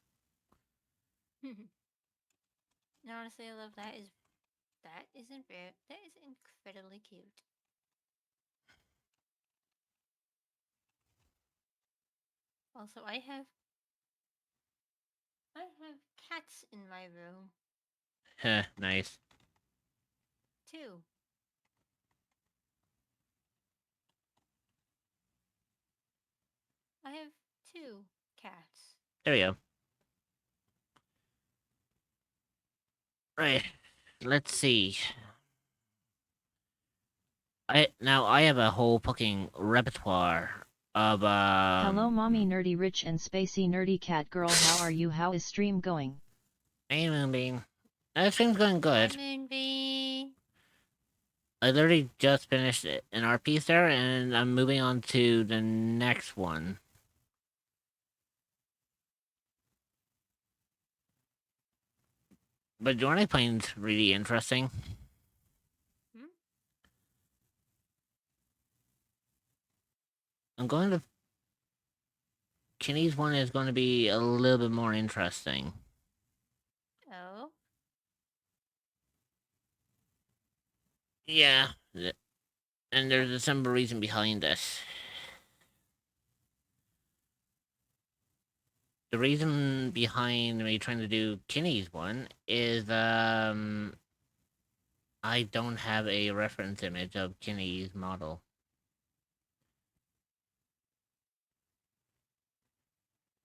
Honestly, I love that is incredibly cute. Also, I have cats in my room Heh, nice. too. I have 2 cats. There we go. Right. Let's see. I have a whole fucking repertoire of Hello mommy nerdy rich and spacey nerdy cat girl, how are you? How is stream going? Hey Moonbeam. Everything's going good. Hi, Moonbeam. I literally just finished an art piece there, and I'm moving on to the next one. But the one I find really interesting. Hmm? I'm going to. Kenny's one is going to be a little bit more interesting. Oh. Yeah, and there's a simple reason behind this. The reason behind me trying to do Kenny's one is I don't have a reference image of Kenny's model.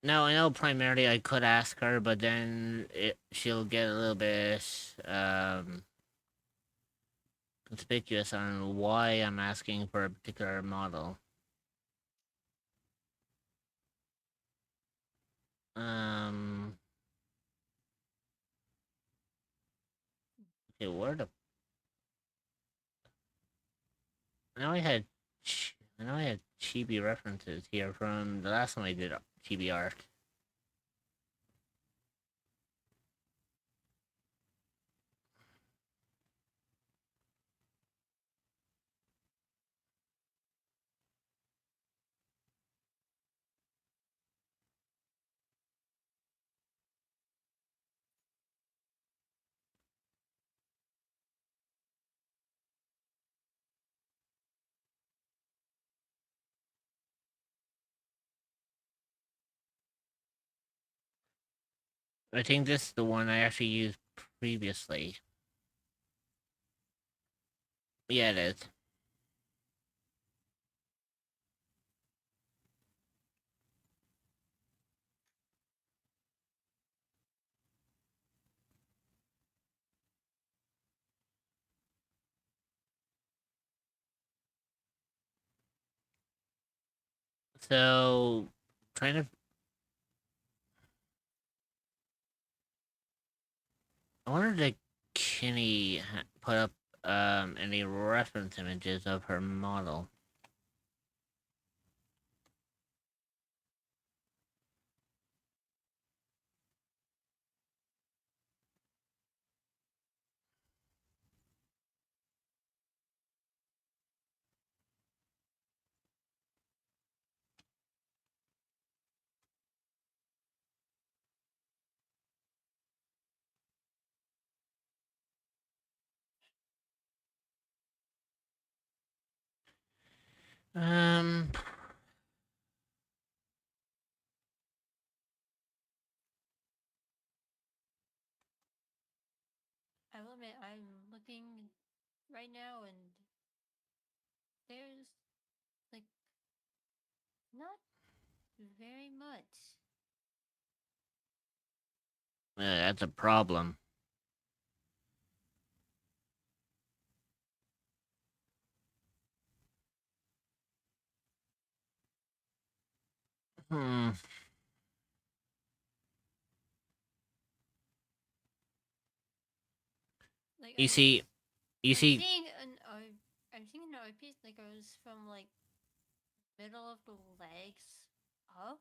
Now I know primarily I could ask her, but then she'll get a little bit conspicuous on why I'm asking for a particular model. Okay, where the I know I had chibi references here from the last time I did chibi art. I think this is the one I actually used previously. Yeah, it is. So, trying to. I wonder did Kenny put up any reference images of her model. Um, I will admit, I'm looking right now, and there's like not very much. that's a problem. Hmm. Like You see, you I'm see, seeing I'm seeing an art piece that goes from like middle of the legs up,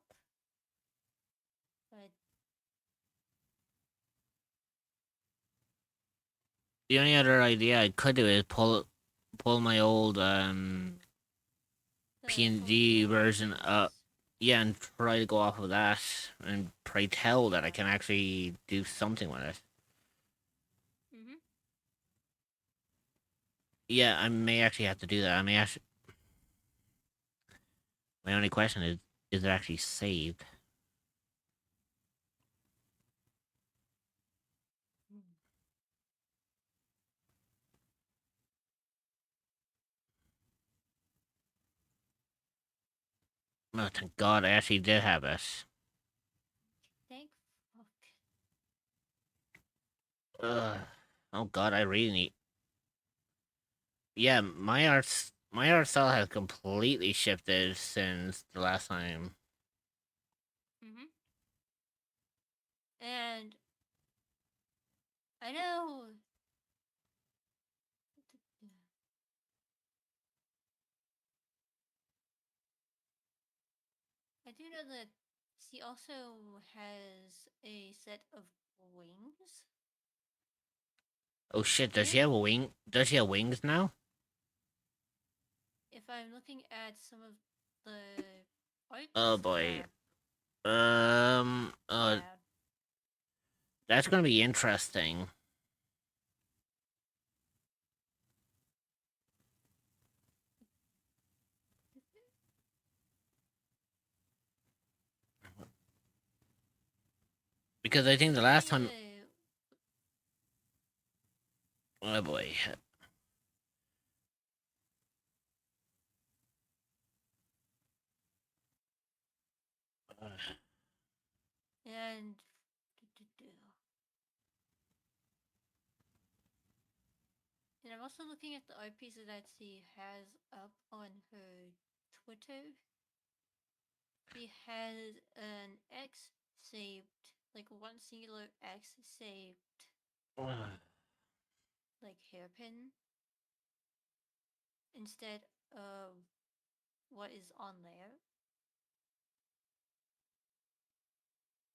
but the only other idea I could do is pull my old the PNG full version up. images. Yeah, and try to go off of that and pray tell that I can actually do something with it. Mm-hmm. Yeah, I may actually have to do that. I may actually. My only question is it actually saved? Oh, thank God, I actually did have it. Thank fuck. Oh God, I really need. Yeah, my art style has completely shifted since the last time. And I know. I do know that she also has a set of wings. Oh shit, does she have a wing? Does she have wings now? If I'm looking at some of the art Oh pieces boy. that yeah. That's gonna be interesting. Because I think the last time. Oh boy. And and I'm also looking at the art pieces that she has up on her Twitter. She has an X shaped, like one singular X shaped, like hairpin instead of what is on there.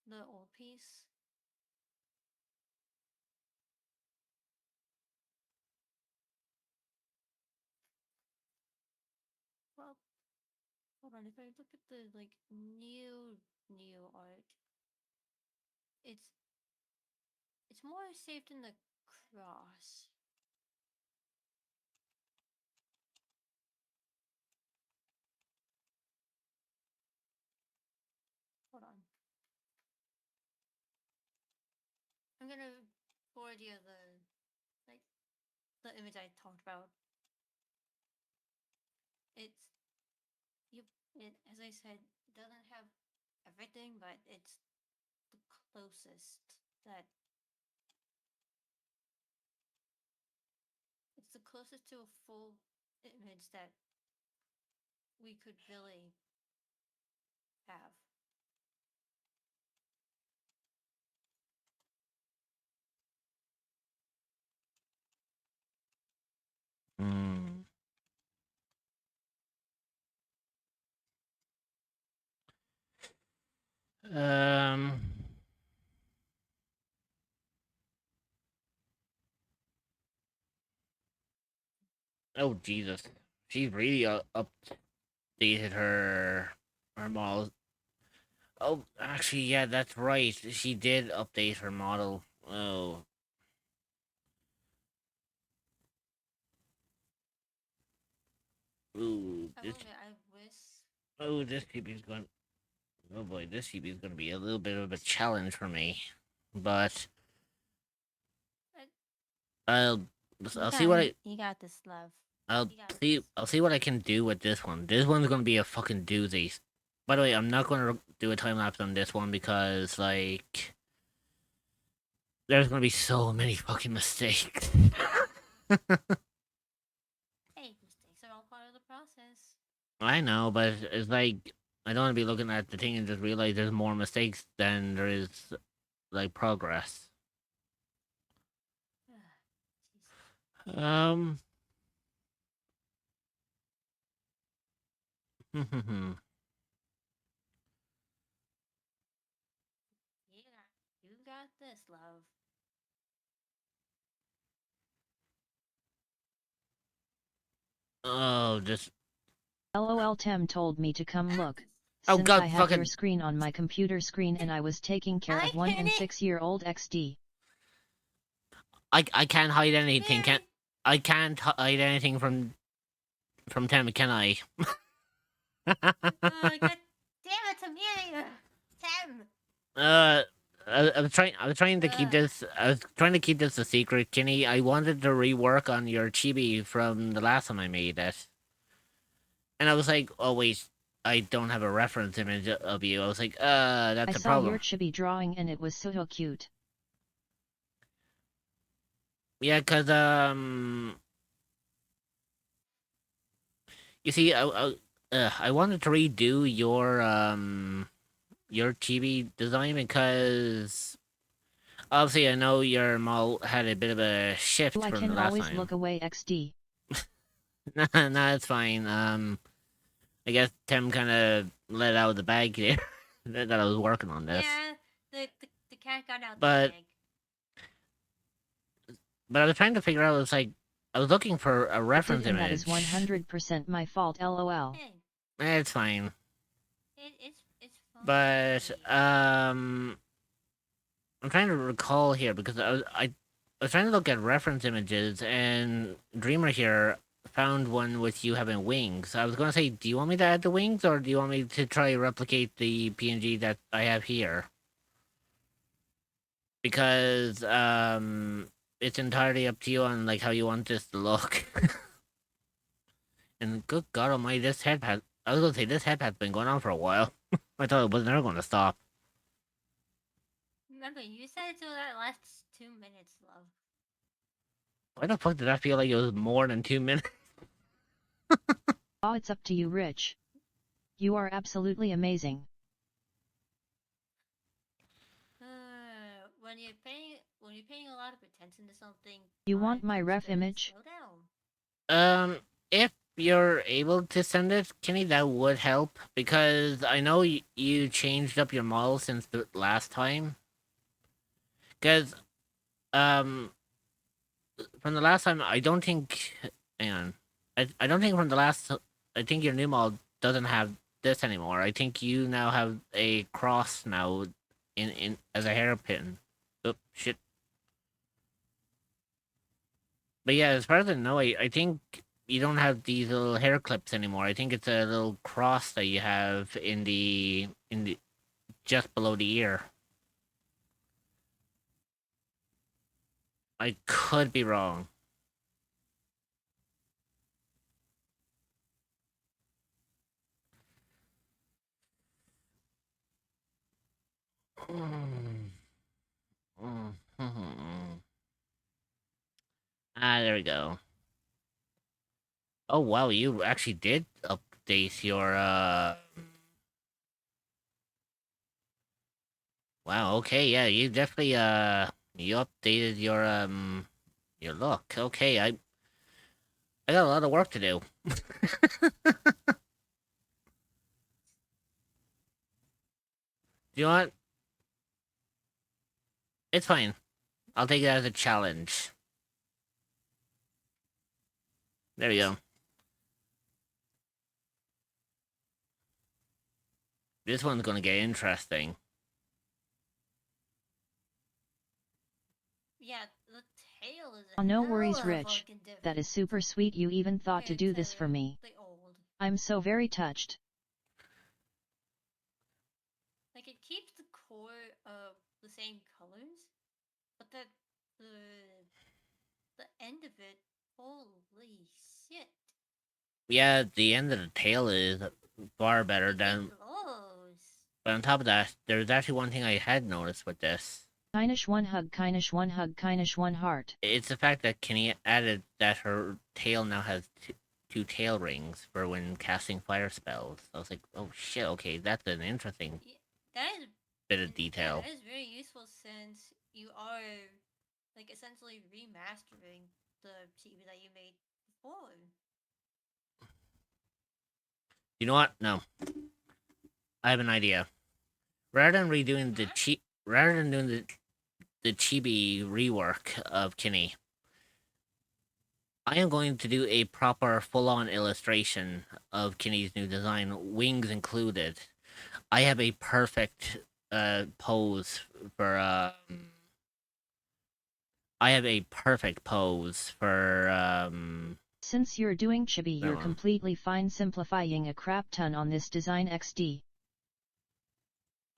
The old piece. Well, hold on. If I look at the like new art, it's it's more shaped in the cross. Hold on. I'm gonna forward you like the image I talked about. It's as I said, it doesn't have everything, but it's the closest that it's the closest to a full image that we could really have. Hmm. Um. Oh Jesus, she really updated her model. Oh, actually, yeah, that's right. She did update her model. Oh, ooh, I this will admit, I wish. this CB is going. Oh boy, this CB is going to be a little bit of a challenge for me, but I'll I'll see what I You got this, love. I'll You got see this. I'll see what I can do with this one. This one's going to be a fucking doozy. By the way, I'm not going to do a time lapse on this one because like there's going to be so many fucking mistakes. Hey, mistakes are all part of the process. I know, but it's like I don't want to be looking at the thing and just realize there's more mistakes than there is like progress. Um. Yeah, you got this, love. Oh, just LOL Tem told me to come look, oh since I god, have your fucking screen on my computer screen and I was taking care of 1 and 6-year-old XD. I can't hide anything. I can't hide anything from Tim, can I? God damn it, Amelia! Tim! I was trying to keep this. I was trying to keep this a secret, Kenny. I wanted to rework on your chibi from the last time I made it, and I was like, oh wait, I don't have a reference image of you. I was like, I that's a saw problem. your chibi drawing and it was so cute. Yeah, cause you see, I wanted to redo your chibi design because obviously I know your mall had a bit of a shift I from can the last always time. look away XD. Nah, it's fine. I guess Tim kind of let out of the bag here that I was working on this. Yeah, the cat got out But the bag. but I was trying to figure out. It's like I was looking for a It did, reference and that is image. 100% my fault, lol. Hey, It's fine. it's fine. But I'm trying to recall here because I was trying to look at reference images, and Dreamer here found one with you having wings. I was going to say, do you want me to add the wings, or do you want me to try replicate the PNG that I have here? Because it's entirely up to you on like how you want this to look. And good God Almighty, this headpad. I was gonna say this headpad's been going on for a while. I thought it was never going to stop. Remember, you said it till that last 2 minutes, love. Why the fuck did I feel like it was more than 2 minutes? Oh, it's up to you, Rich. You are absolutely amazing. When you're paying a lot of attention to something, You want time my feels ref good. image? Slow down. If you're able to send it, Kenny, that would help because I know you changed up your model since the last time. Because um, from the last time, I don't think. Hang on, I don't think from the last. I think your new model doesn't have this anymore. I think you now have a cross now in as a hairpin. Oh shit. But yeah, as far as I know, I think you don't have these little hair clips anymore. I think it's a little cross that you have in the just below the ear. I could be wrong. Ah, there we go. Oh wow, you actually did update your Wow, okay, yeah, you definitely you updated your look. Okay, I got a lot of work to do. Do you know what? It's fine. I'll take it as a challenge. There we go. This one's gonna get interesting. Yeah, the tail is Oh, no worries, hella Rich. fucking different. That is super sweet you even thought to compared do this for me. the old. I'm so very touched. Like it keeps the core of the same colors, but the end of it, holy shit! Yeah, the end of the tail is far better It than. glows. But on top of that, there's actually one thing I had noticed with this. Kinish one hug, Kinish one hug, Kinish one heart. It's the fact that Kenny added that her tail now has two tail rings for when casting fire spells. I was like, oh shit, okay, that's an interesting Yeah, that is bit of detail. that is very useful since you are like essentially remastering the TV that you made before. You know what? No. I have an idea. Rather than redoing rather than doing the chibi rework of Kenny, I am going to do a proper full-on illustration of Kenny's new design, wings included. I have a perfect pose for I have a perfect pose for Since you're doing chibi, you're on. completely fine simplifying a crap ton on this design XD.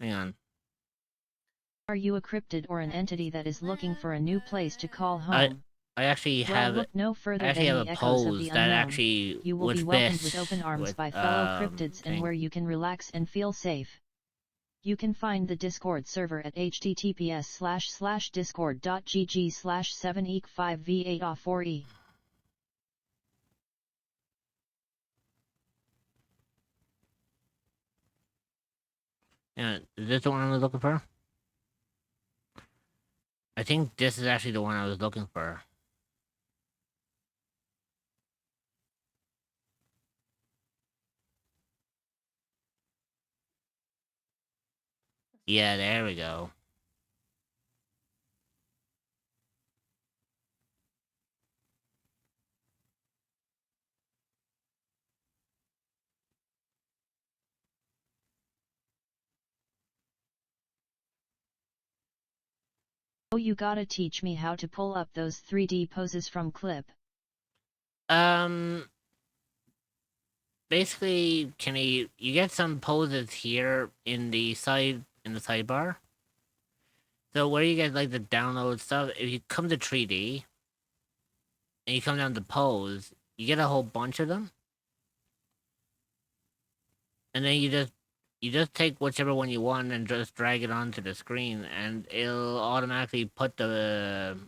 Hang on. Are you a cryptid or an entity that is looking for a new place to call home? I actually Well, have look no I further actually than have the a echoes of pose the that unknown. actually You will would be fit welcomed with open arms with by fellow cryptids and thing. where you can relax and feel safe. You can find the Discord server at https://discord.gg/7eek5v8a4e. Yeah, is this the one I was looking for? I think this is actually the one I was looking for. Yeah, there we go. Oh, you gotta teach me how to pull up those 3D poses from clip. Basically, you get some poses here in the sidebar. So where you get like the download stuff, if you come to 3D and you come down to pose, you get a whole bunch of them, and then you just take whichever one you want and just drag it onto the screen, and it'll automatically put the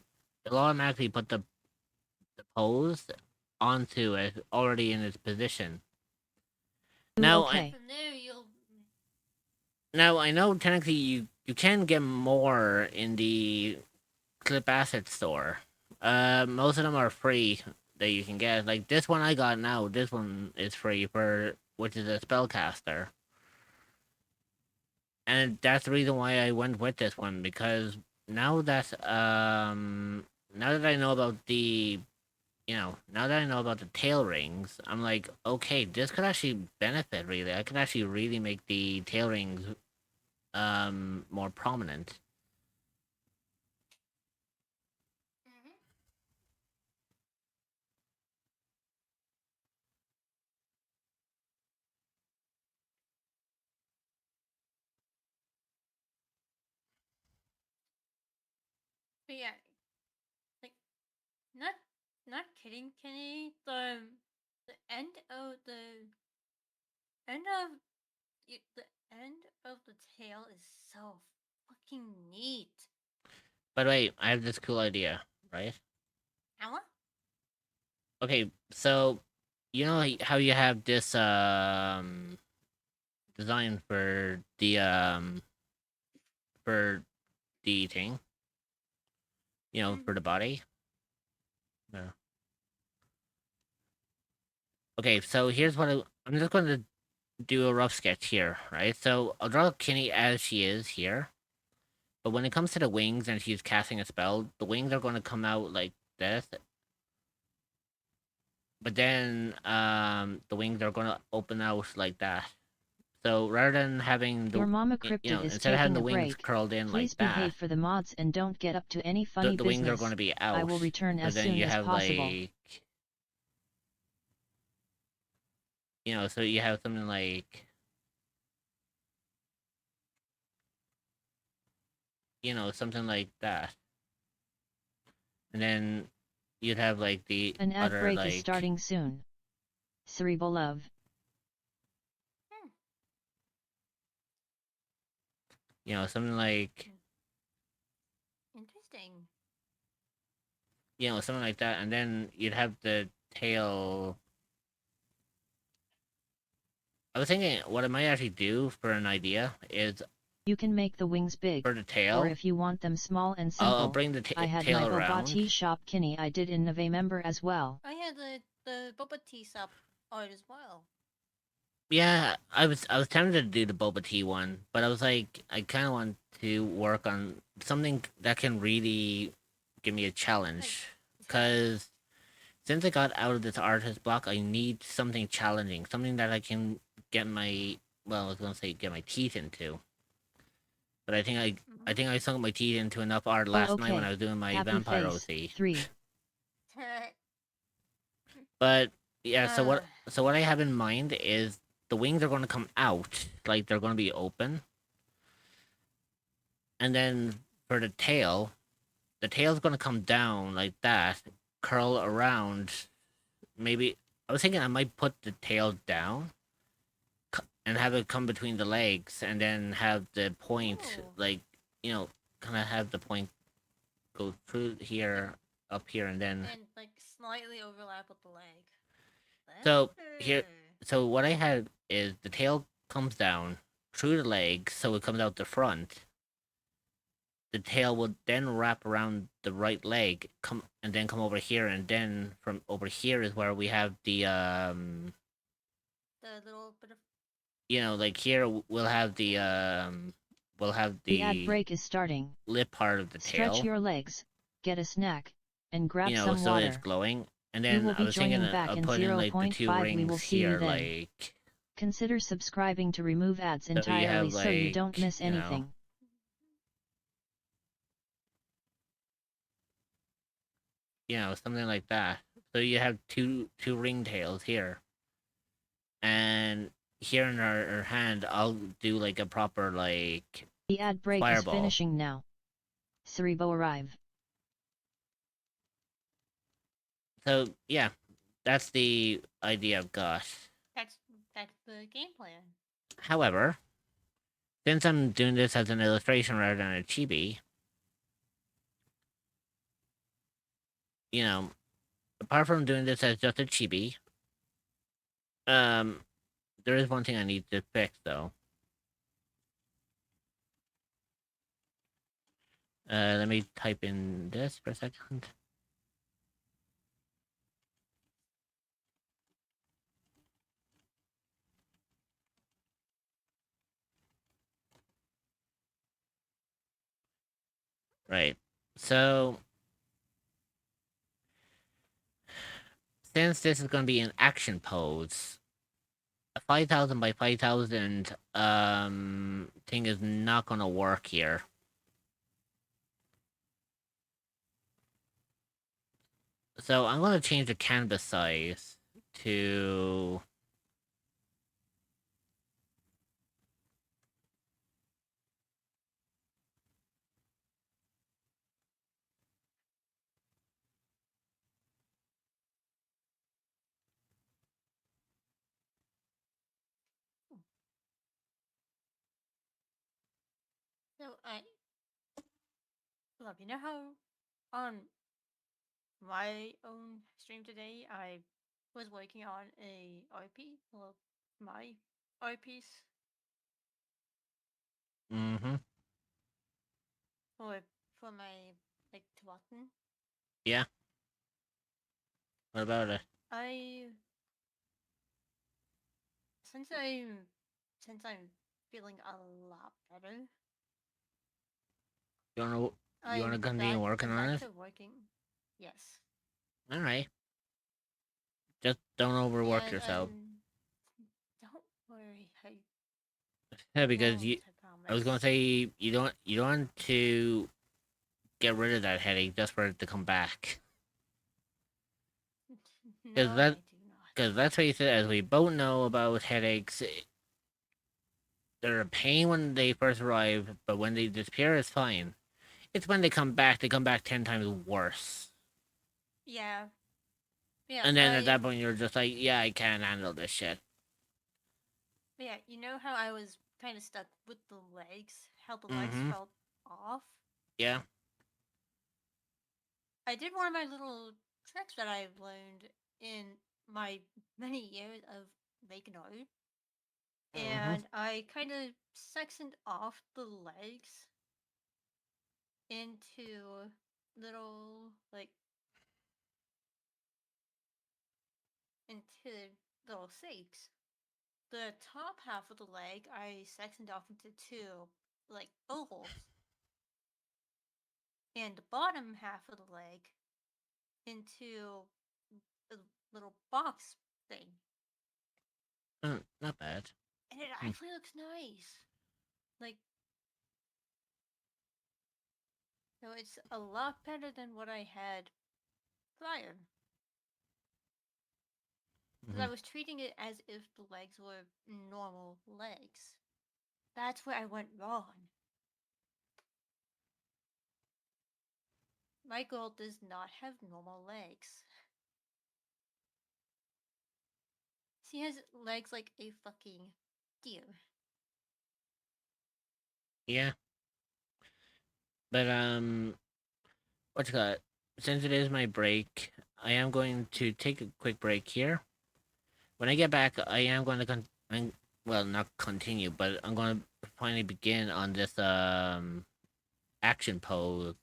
pose onto it already in its position. Ooh, Now okay. From there, you'll. now I know technically you can get more in the clip asset store. Most of them are free that you can get. Like this one I got now, this one is free for which is a spellcaster. And that's the reason why I went with this one, because now that now that I know about the now that I know about the tail rings, I'm like, okay, this could actually benefit really. I could actually really make the tail rings more prominent. Mhm. But yeah, like not not kidding, Kenny. The end of the end of the tail is so fucking neat. By the way, I have this cool idea, right? Ella? Okay, so you know how you have this design for the thing, for the body. Yeah. Okay, so here's what I'm just going to do a rough sketch here, right? So I'll draw Kinney as she is here, but when it comes to the wings and she's casting a spell, the wings are going to come out like this. But then the wings are going to open out like that. So rather than having Your mama cryptid is instead of having taking the a wings break. curled in Please like that, behave for the mods and don't get up to any funny the wings are going business. to be I out. will return So as then soon you as have possible. like, so you have something like, something like that. And then you'd have like the An ad other break is like, starting soon. Cerebral love. something like, Interesting. something like that. And then you'd have the tail. I was thinking what I might actually do for an idea is You can make the wings big, for the or tail, if you want them small and I'll simple. bring the I had tail my around. boba tea shop Kinney I did in November as well. I had the boba tea sup art as well. Yeah, I was tempted to do the boba tea one, but I was like, I kind of want to work on something that can really give me a challenge, because since I got out of this artist block, I need something challenging, something that I can get my I was gonna say get my teeth into, but I think I sunk my teeth into enough art last night when I Okay. was doing my Happy vampire face. OC. 3. But yeah, so what I have in mind is the wings are going to come out, like they're going to be open, and then for the tail, the tail's gonna come down like that, curl around. Maybe I was thinking I might put the tail down and have it come between the legs, and then have the point Ooh. like kind of have the point go through here, up here, and then And like slightly overlap with the leg. so here. Clever. So what I had is the tail comes down through the legs, so it comes out the front. The tail would then wrap around the right leg, come and then come over here, and then from over here is where we have The little bit of like here we'll have The ad the break is starting. lip part of the Stretch tail, your legs, get a snack, and grab some so it's water. glowing. And You then will I be was thinking joining back of in putting like the two 0.5. We will rings see you here, then. like Consider subscribing to remove ads so you entirely have so you don't like miss anything. something like that. So you have two ringtails here, and here in our hand, I'll do like a proper like The ad break is fireball. finishing now. Cerebro arrive. So yeah, that's the idea I've got. that's the game plan. However, since I'm doing this as an illustration rather than a chibi, apart from doing this as just a chibi, um, there is one thing I need to fix though. Let me type in this for a second. Right. So, since this is going to be an action pose, a 5,000 by 5,000 thing is not going to work here. So I'm going to change the canvas size to So I love how on my own stream today I was working on a RP, well, my RPs mm-hmm. for for my like Tibetan. Yeah. What about it? I since I'm since I'm feeling a lot better, You wanna you wanna continue working I'm on back it? to working. Yes. All right. Just don't overwork Yeah, yourself. don't worry, I Yeah, because won't, I I was gonna promise. say you don't want to get rid of that headache just for it to come back. No, Because I that do not. because let's face it, as we both know about headaches, they're a pain when they first arrive, but when they disappear, it's fine. It's when they come back 10 times worse. Yeah. Yeah, And then at that point, you're just like, yeah, I can't handle this shit. yeah, you know how I was kind of stuck with the legs? How the legs Mm-hmm. felt off? Yeah. I did one of my little tricks that I've learned in my many years of making art, Mm-hmm. and I kind of sectioned off the legs into little, like, into little shapes. The top half of the leg I sectioned off into two, like, ovals, and the bottom half of the leg into a little box thing. Not bad. And it Hmm. actually looks nice. Like, so it's a lot better than what I had prior. Because Mm-hmm. I was treating it as if the legs were normal legs. That's where I went wrong. My girl does not have normal legs. She has legs like a fucking deer. Yeah. But what you got? Since it is my break, I am going to take a quick break here. When I get back, I am going to well, not continue, but I'm going to finally begin on this action pose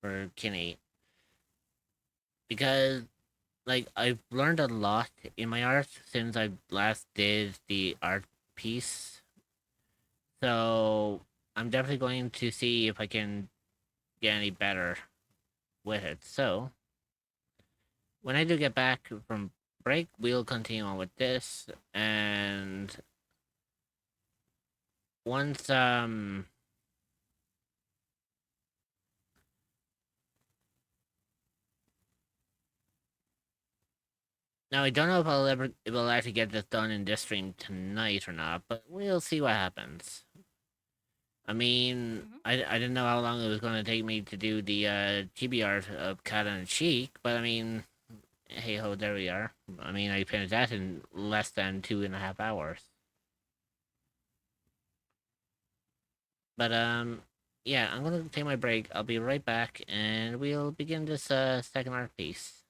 for Kinney, because like I've learned a lot in my art since I last did the art piece. So I'm definitely going to see if I can get any better with it. So when I do get back from break, we'll continue on with this. And once now I don't know if I'll ever will actually get this done in this stream tonight or not, but we'll see what happens. I mean, I didn't know how long it was going to take me to do the chibi art of Cat and Cheek, but I mean, hey ho, there we are. I mean, I finished that in less than 2.5 hours. But yeah, I'm gonna take my break. I'll be right back, and we'll begin this second art piece.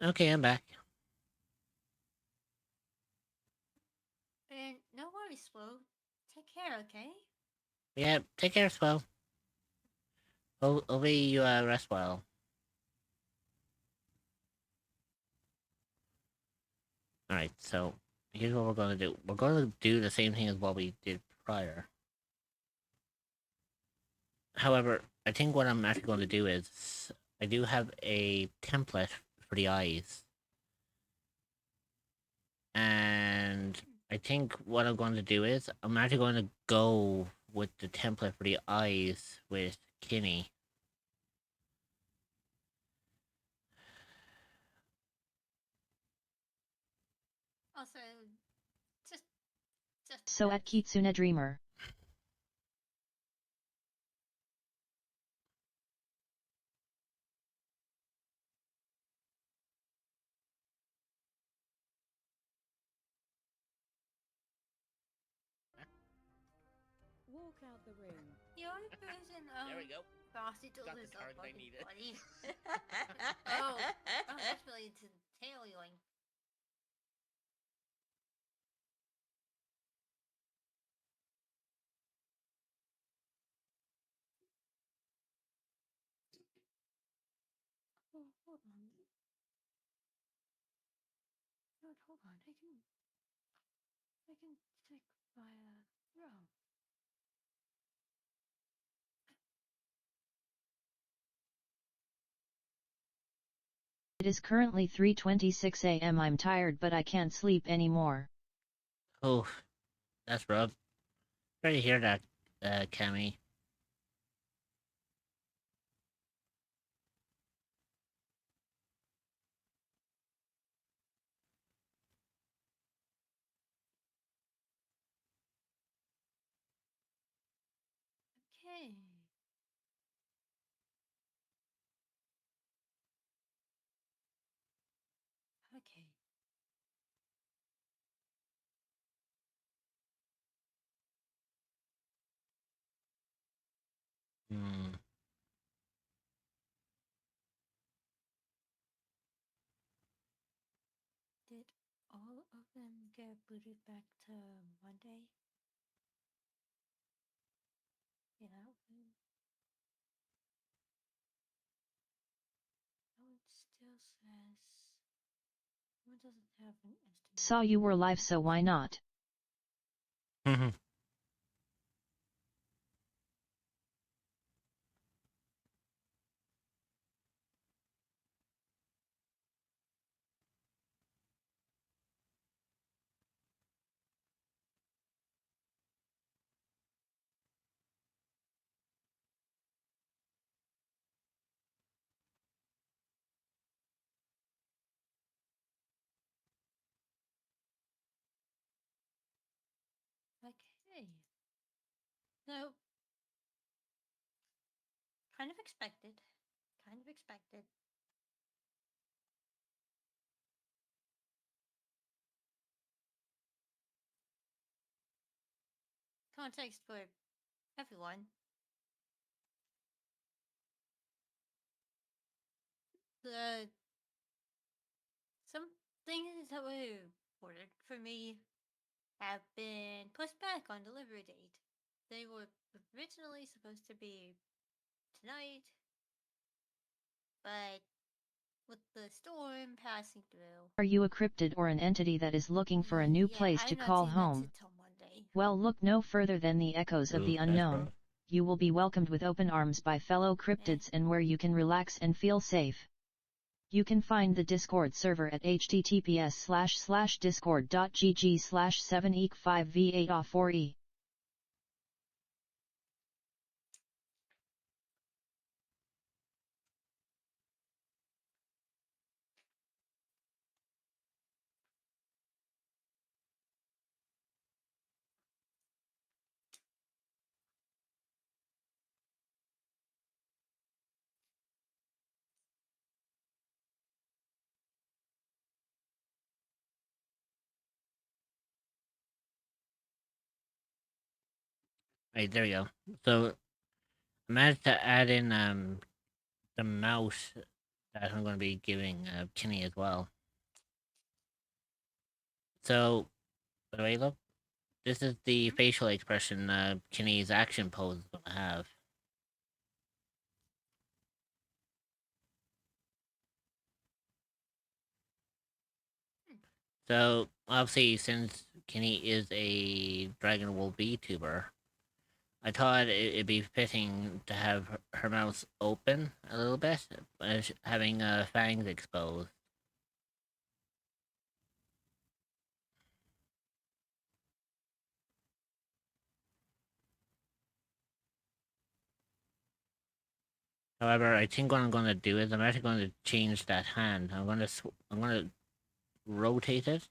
Okay, I'm back. And no worries, Flo. Take care, okay? Yeah, take care, Swell. Hopefully you rest well. Alright, so here's what we're gonna do. We're gonna do the same thing as what we did prior. However, I think what I'm actually going to do is I do have a template for the eyes. And I think what I'm going to do is I'm actually going to go with the template for the eyes with Kinney. Also, just So at Kitsune Dreamer. Walk out the room. the only person There we go. Frosty told Got the us card I fucking needed. funny. oh, that's related to tail yoing. Oh, hold on. No, hold on. I can stick via row. It is currently 3:26 a.m. I'm tired but I can't sleep anymore. Oh, that's rough. Sorry to hear that, Cammy. Okay. Okay. Hmm. Did all of them get booted back to Monday? Yeah. No, it still says one doesn't have an estimate. Saw you were live so why not? Okay. No. Kind of expected. Kind of expected. Context for everyone. The some things that were ordered for me have been pushed back on delivery date. They were originally supposed to be tonight, but with the storm passing through. Are you a cryptid or an entity that is looking for a new Yeah, place to I'm not call seeing that home? till Monday. Well, look no further than the echoes of Ooh, the that's unknown. rough. You will be welcomed with open arms by fellow cryptids and where you can relax and feel safe. You can find the Discord server at https://discord.gg/7eek5v8a4e. Right, there we go. So I managed to add in the mouse that I'm going to be giving Kenny as well. So, by the way, look, this is the facial expression Kenny's action pose is going to have. So, obviously, since Kenny is a Dragon Ball VTuber, I thought it'd be fitting to have her mouth open a little bit, having fangs exposed. However, I think what I'm going to do is I'm actually going to change that hand. I'm going to rotate it.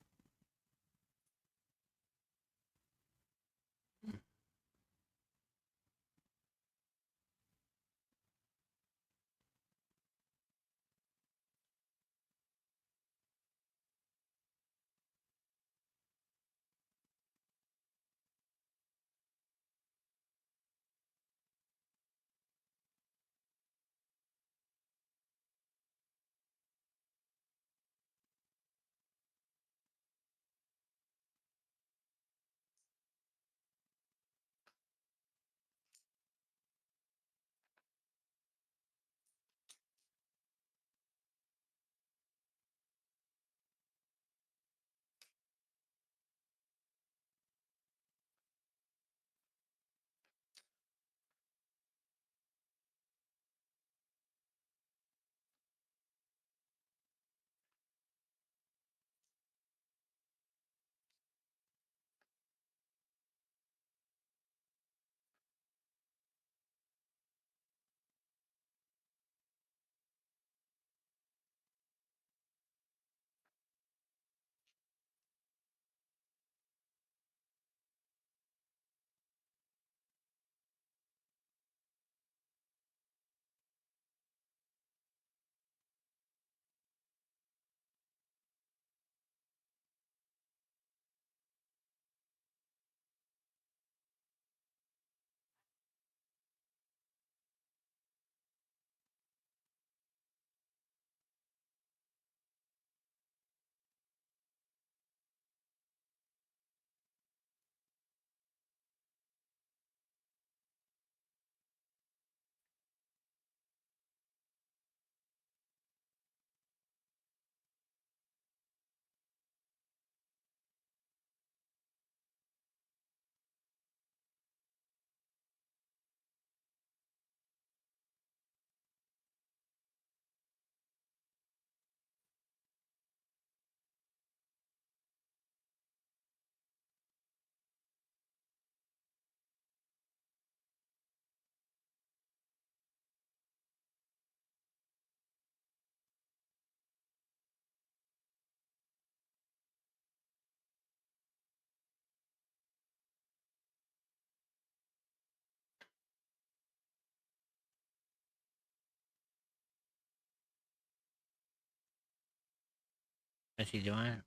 Is she doing it?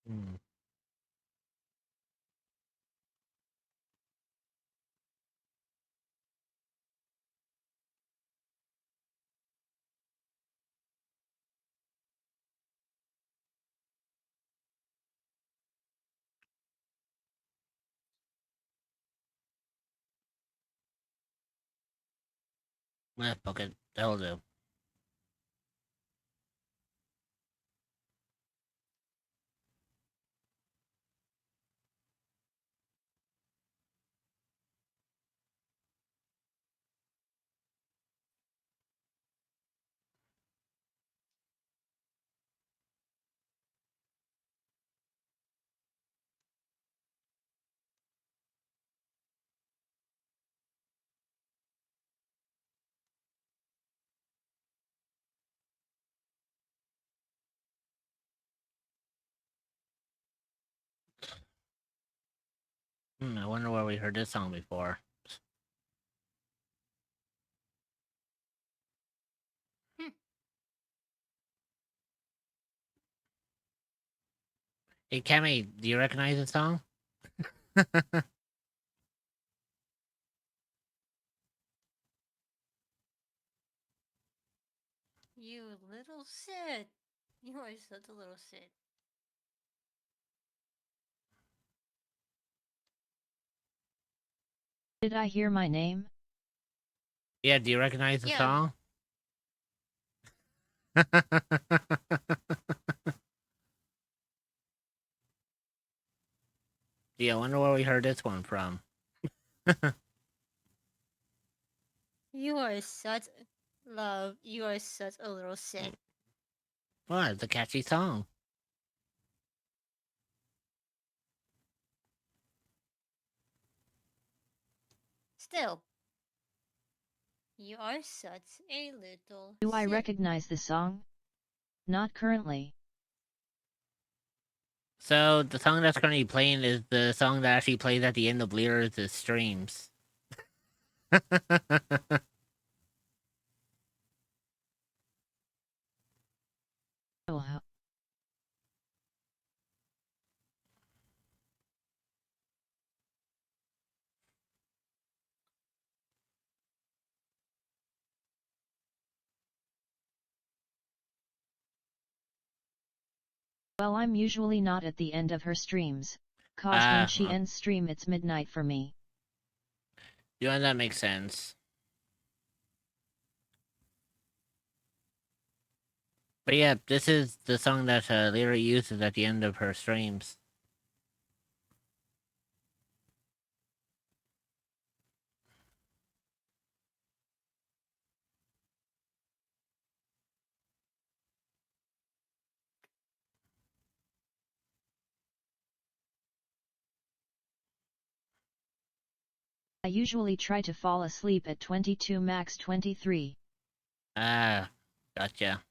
Hmm. Fuck it. That'll do. I wonder where we heard this song before. Hmm. Hey, Cammy, do you recognize the song? You little shit. You are such a little shit. Did I hear my name? Yeah, do you recognize the Yeah. song? Yeah, I wonder where we heard this one from. You are such love. You are such a little shit. Well, it's a catchy song. Still, you are such a little Do I shit. recognize the song? Not currently. So, the song that's currently playing is the song that actually plays at the end of Lyra's streams. Oh, well, I'm usually not at the end of her streams, cause when she ends stream it's midnight for me. Yeah, that makes sense. But yeah, this is the song that Lyra uses at the end of her streams. I usually try to fall asleep at 22 max 23. Gotcha.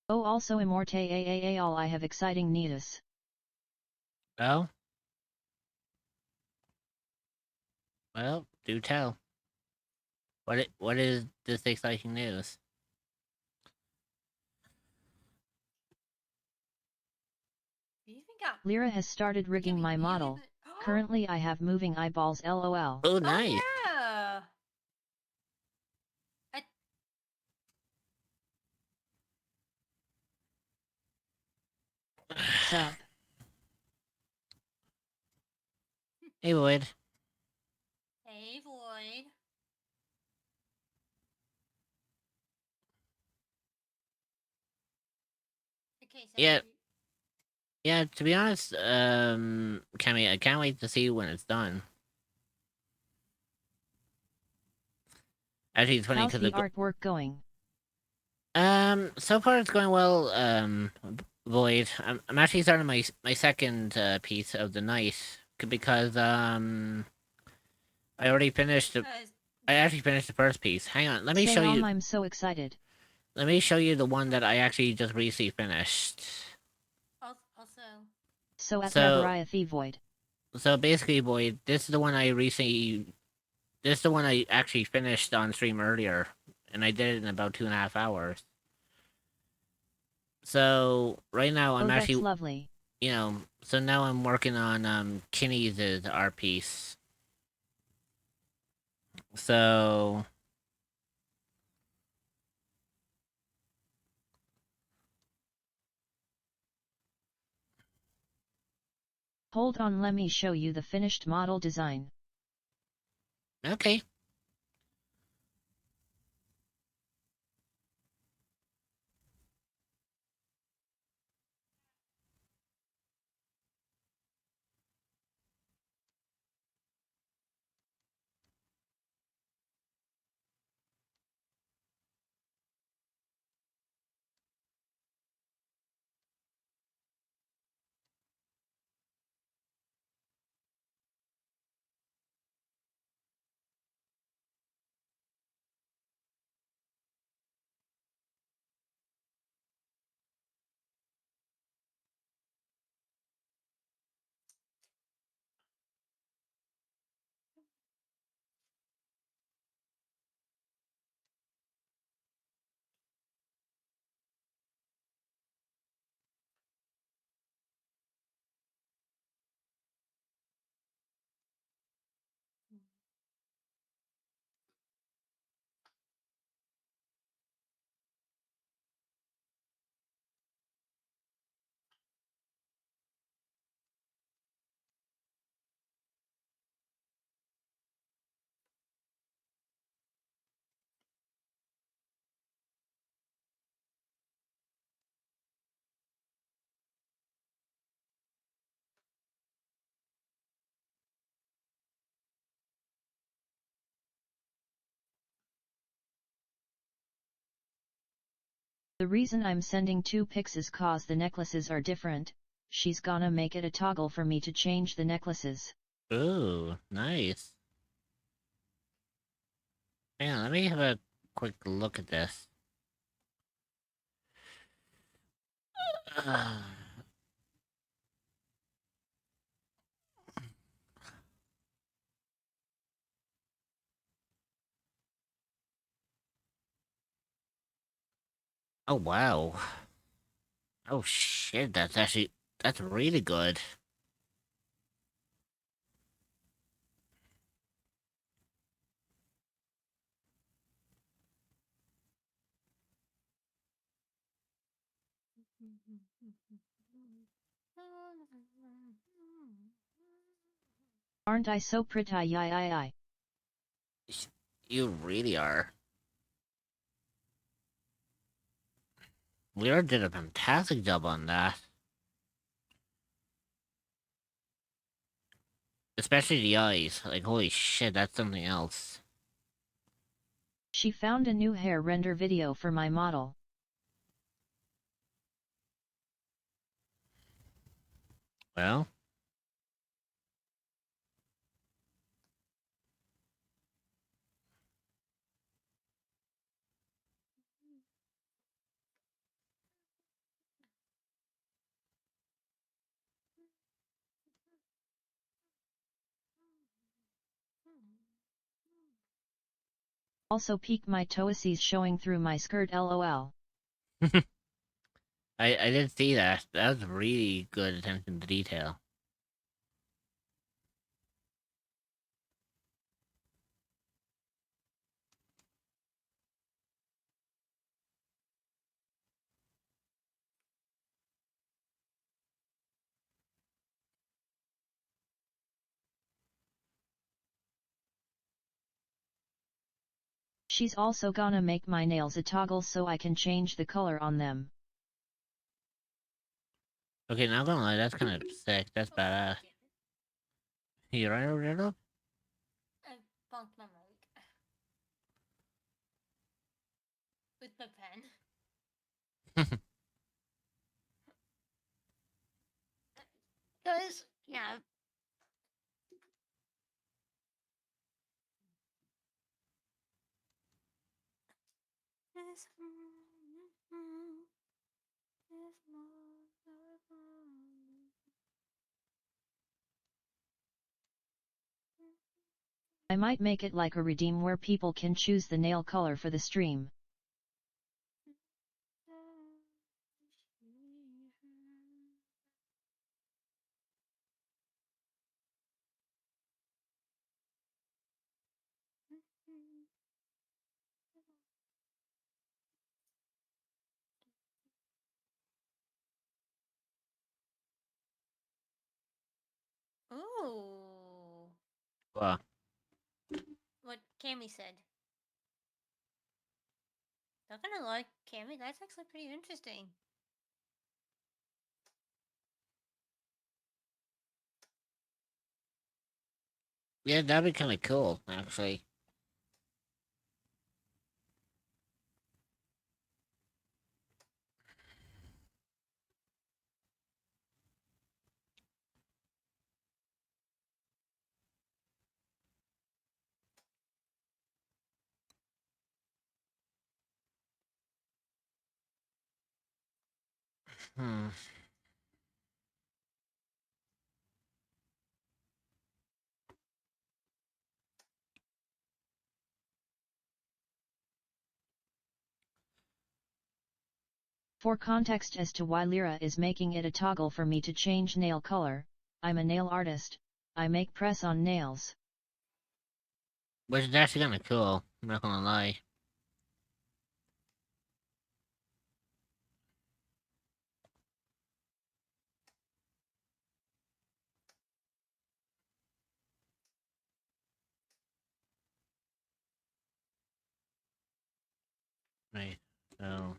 Oh, also Immorte AAA all I have exciting news. Oh? Well, do tell. What is this exciting news? Do you think I'm Lyra has started rigging Kimmy, my do you model. even Currently I have moving eyeballs lol. Oh, Oh nice. yeah. I Sup. Hey, Void. Hey Void. Okay, so Yeah, yeah. To be honest, Cammy, I can't wait to see when it's done. Actually, it's funny How's because the artwork going? so far it's going well. Void. I'm actually starting my second piece of the night because I already finished the. I actually finished the first piece. Hang on, let me show Say you. I'm so excited. Let me show you the one that I actually just recently finished. also So at So Nebariathi Void. so basically, Void, this is the one I recently. This is the one I actually finished on stream earlier, and I did it in about 2.5 hours. So right now I'm Oh that's actually, lovely. so now I'm working on Kinney's art piece. So Hold on, let me show you the finished model design. okay. The reason I'm sending 2 pics is cause the necklaces are different. She's gonna make it a toggle for me to change the necklaces. Ooh, nice. Hang on, let me have a quick look at this. Oh wow. Oh shit, that's really good. Aren't I so pretty? I. You really are. Lyra did a fantastic job on that. Especially the eyes. Like, holy shit, that's something else. She found a new hair render video for my model. Well, Also peek my toesies showing through my skirt lol. I did see that. That was really good attention to detail. She's also gonna make my nails a toggle so I can change the color on them. Okay, not gonna lie, that's kind of sick. That's badass. You right over there, though? I bonked my mic with my pen. Guys, yeah. I might make it like a redeem where people can choose the nail color for the stream. Ooh. Wow. What Cammy said. Not gonna lie, Cammy, that's actually pretty interesting. Yeah, that'd be kind of cool, actually. Hmm. For context as to why Lyra is making it a toggle for me to change nail color, I'm a nail artist, I make press on nails. Which is actually kind of cool. I'm not gonna lie. Right. So.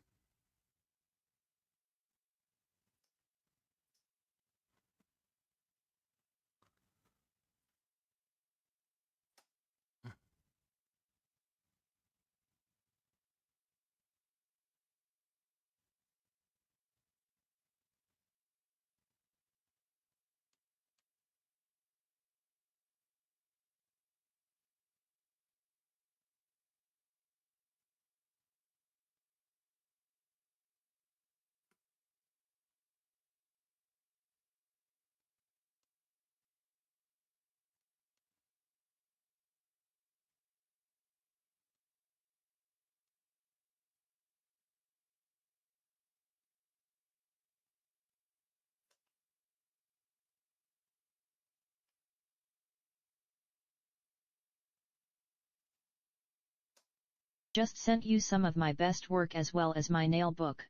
Just sent you some of my best work as well as my nail book.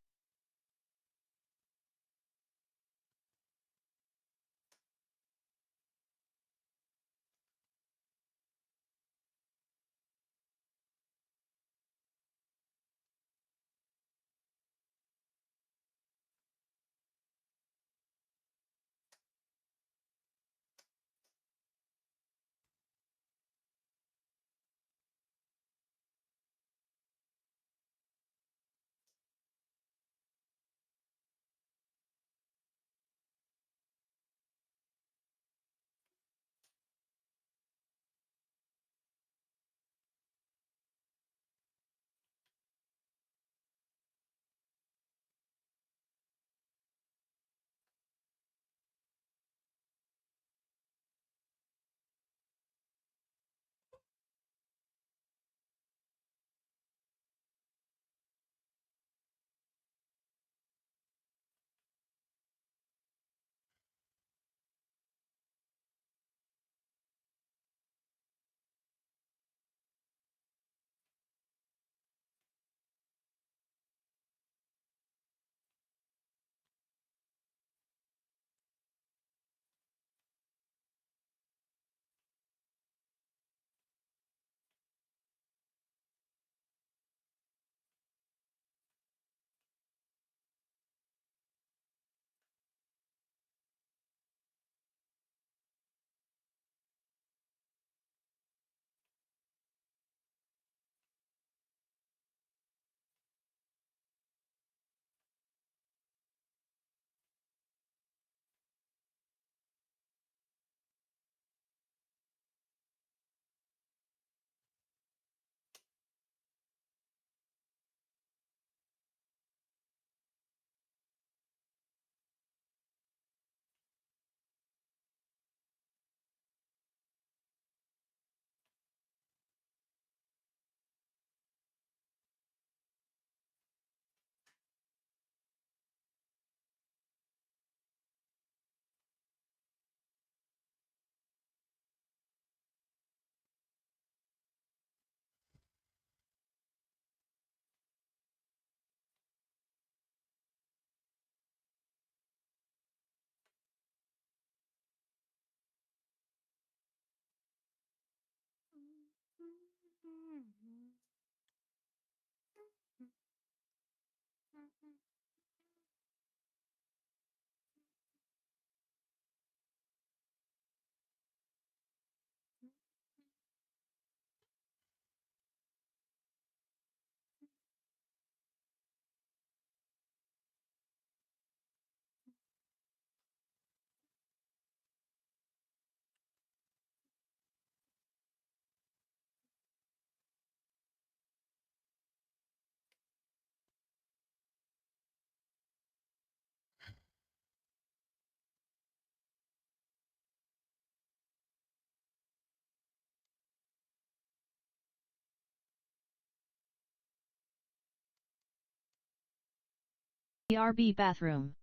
BRB bathroom.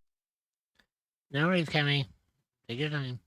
No worries, Cammy. Take your time.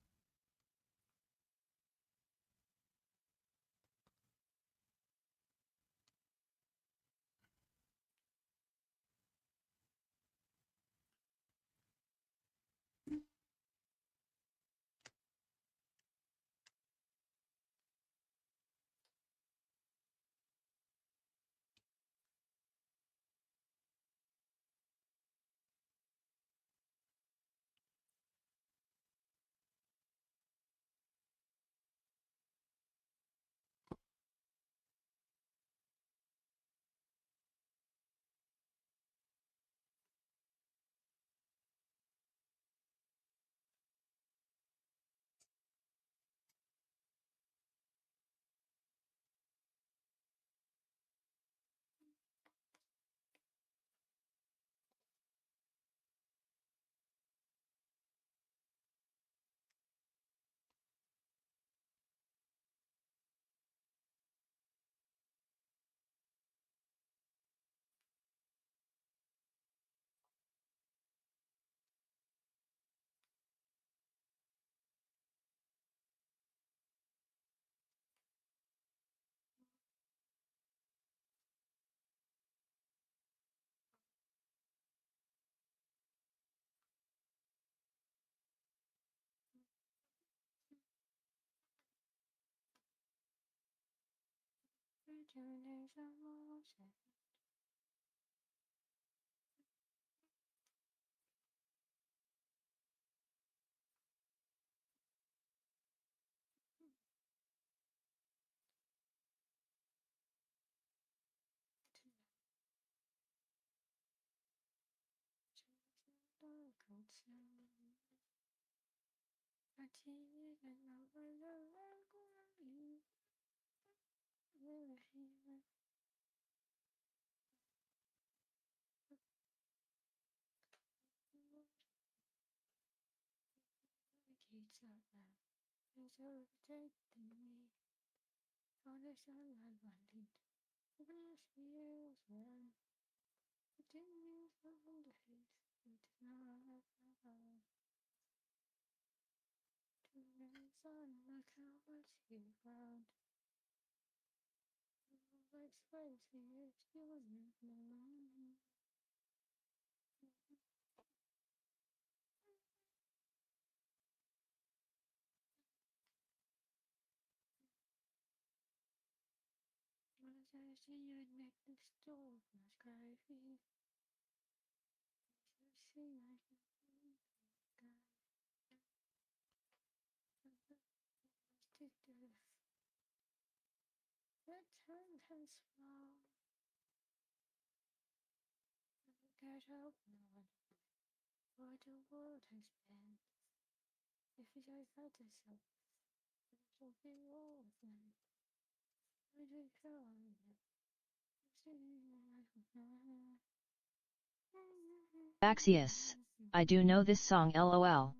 Baxius. I do know this song lol.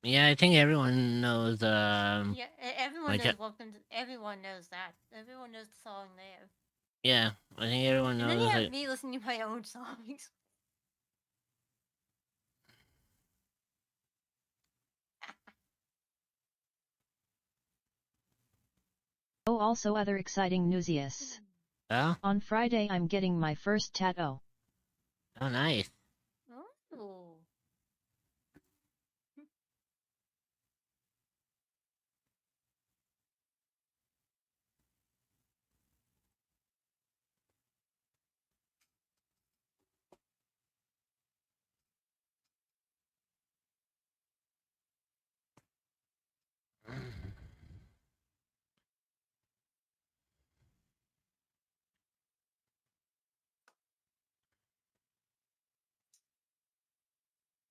Yeah, I think everyone knows. Yeah, everyone Like, knows Welcome to. Everyone knows that. Everyone knows the song there. yeah, I think everyone And then you knows. have me listening to my own songs. Oh, also other exciting newsies. Oh, On Friday I'm getting my first tattoo. oh, nice. Oh.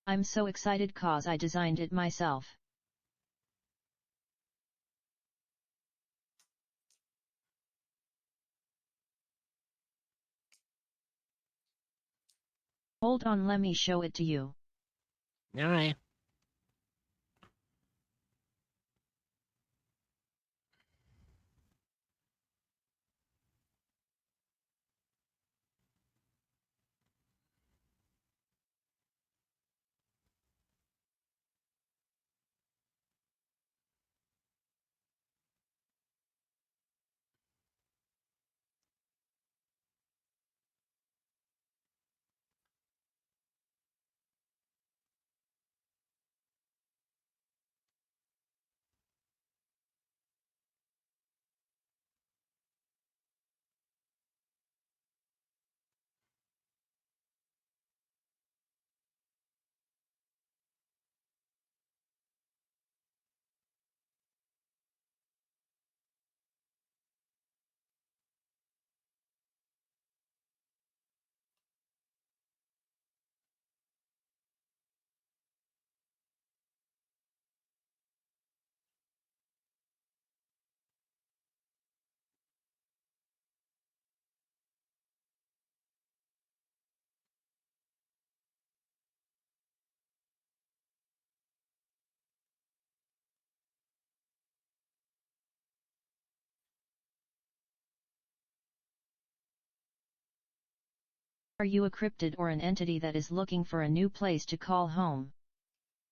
I'm so excited cause I designed it myself. Hold on, let me show it to you. Alright. Are you a cryptid or an entity that is looking for a new place to call home?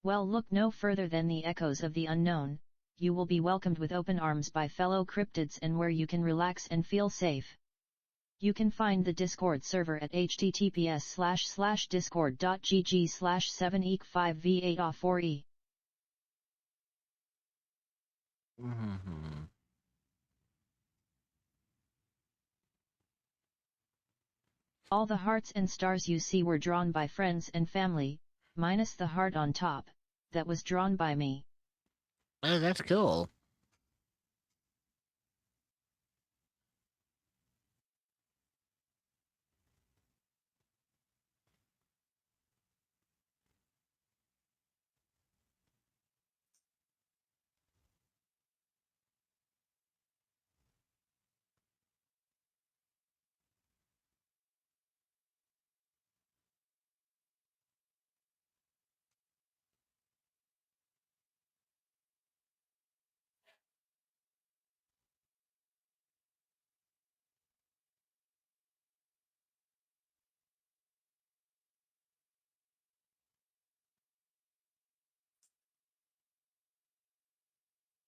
Well, look no further than the echoes of the unknown. You will be welcomed with open arms by fellow cryptids and where you can relax and feel safe. You can find the Discord server at https://discord.gg/7eek5v8a4e. Mm-hmm. All the hearts and stars you see were drawn by friends and family, minus the heart on top, that was drawn by me. Oh, that's cool.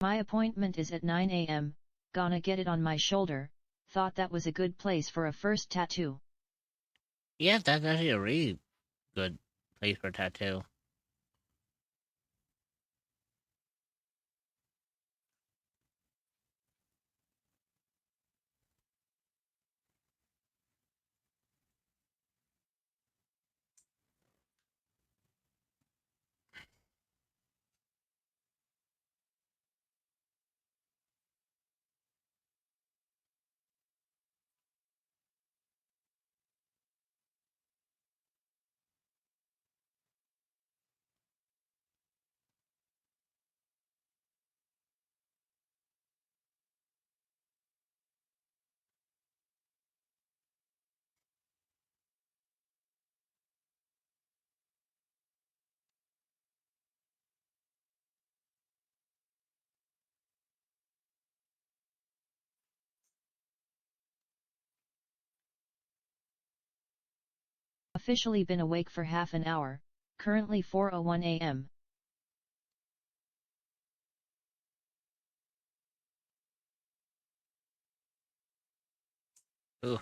My appointment is at 9 AM, gonna get it on my shoulder, thought that was a good place for a first tattoo. Yeah, that's actually a really good place for a tattoo. Officially been awake for half an hour, currently 4:01 AM. Ooh.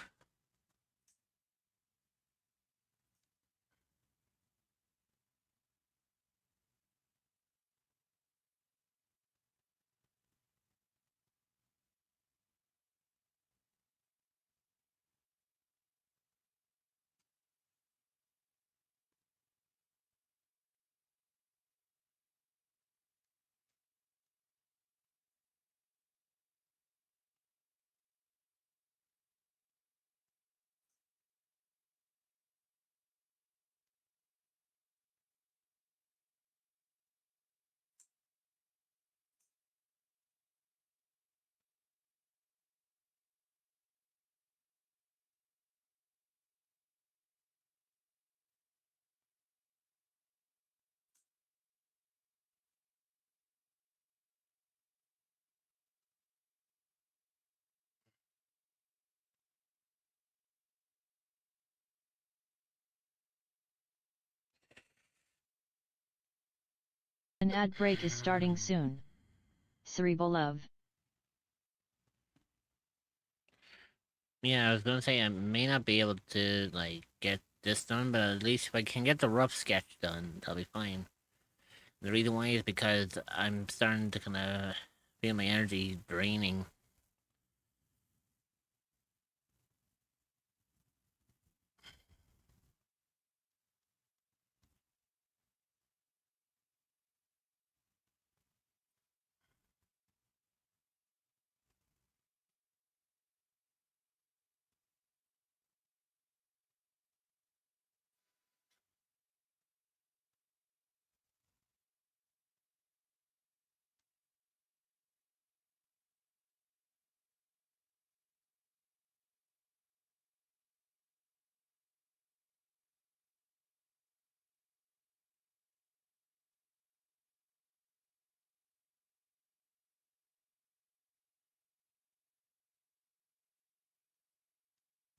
An ad break is starting soon. Cerebral love. Yeah, I was gonna say I may not be able to like get this done, but at least if I can get the rough sketch done, that'll be fine. The reason why is because I'm starting to kind of feel my energy draining.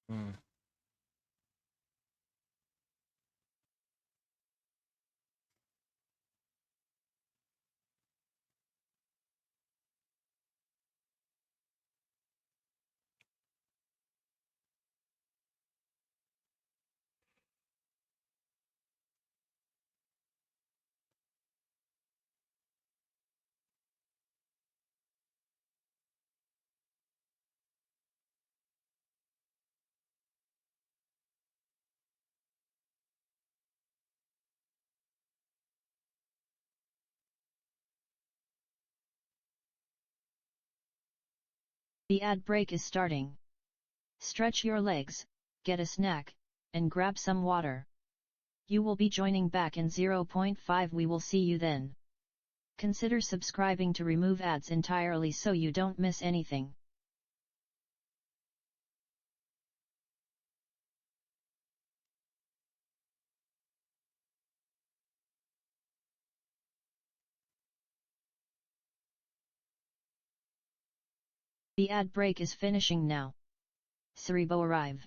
Hmm. The ad break is starting. Stretch your legs, get a snack, and grab some water. You will be joining back in 0.5. We will see you then. Consider subscribing to remove ads entirely so you don't miss anything. The ad break is finishing now. Cerebro arrive.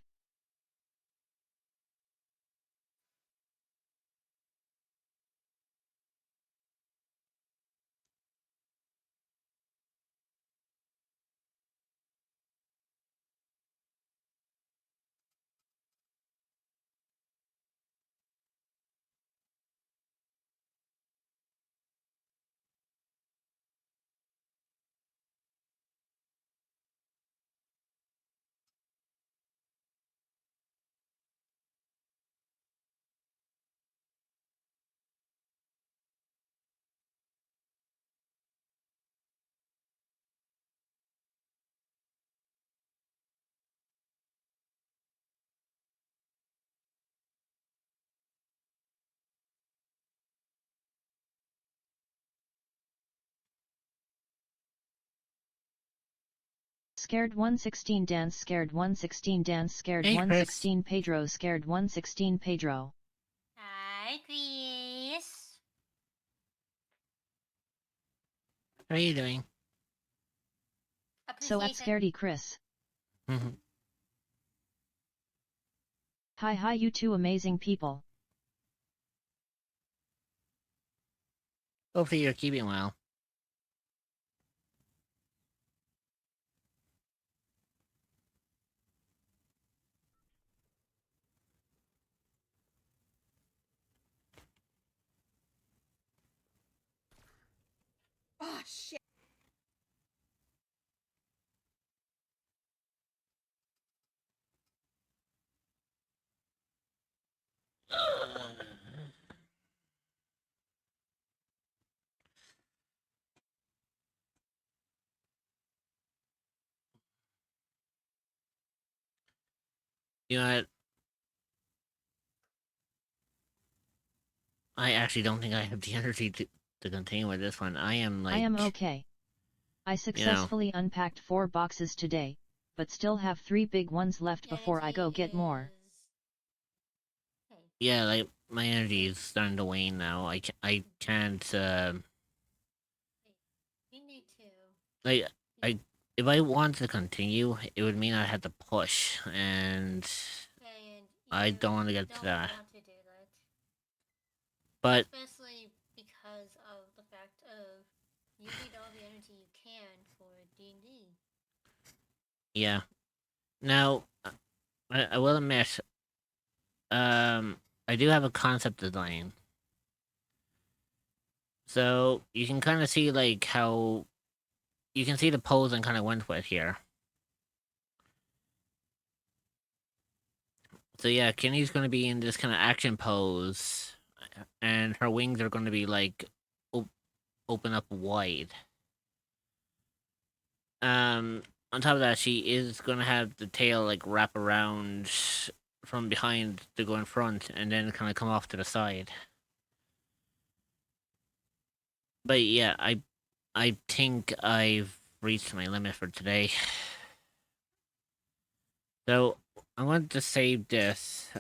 Scared 116 dance, scared 116 dance, scared Hey, Chris. 116 Pedro, scared 116 Pedro. Hi, Chris. How are you doing? So at Appreciation. Scaredy Chris. Mhm. Hi you two amazing people. Hopefully you're keeping well. Oh shit. You know what? I actually don't think I have the energy to continue with this one. I am like, I am okay. I you know, successfully unpacked 4 boxes today, but still have 3 big ones left before I go get more. Okay. yeah, like my energy is starting to wane now. I can't, You need to. like, I, if I want to continue, it would mean I had to push, and And I don't want to you get to don't that. want to do that. But Especially because of the you need all the energy you can for D&D. Yeah. Now, I will admit, I do have a concept design. So you can kind of see like how you can see the pose I kind of went with here. So yeah, Kenny's going to be in this kind of action pose, and her wings are going to be like open up wide. On top of that, she is going to have the tail like wrap around from behind to go in front, and then kind of come off to the side. But yeah, I think I've reached my limit for today. So I'm going to save this.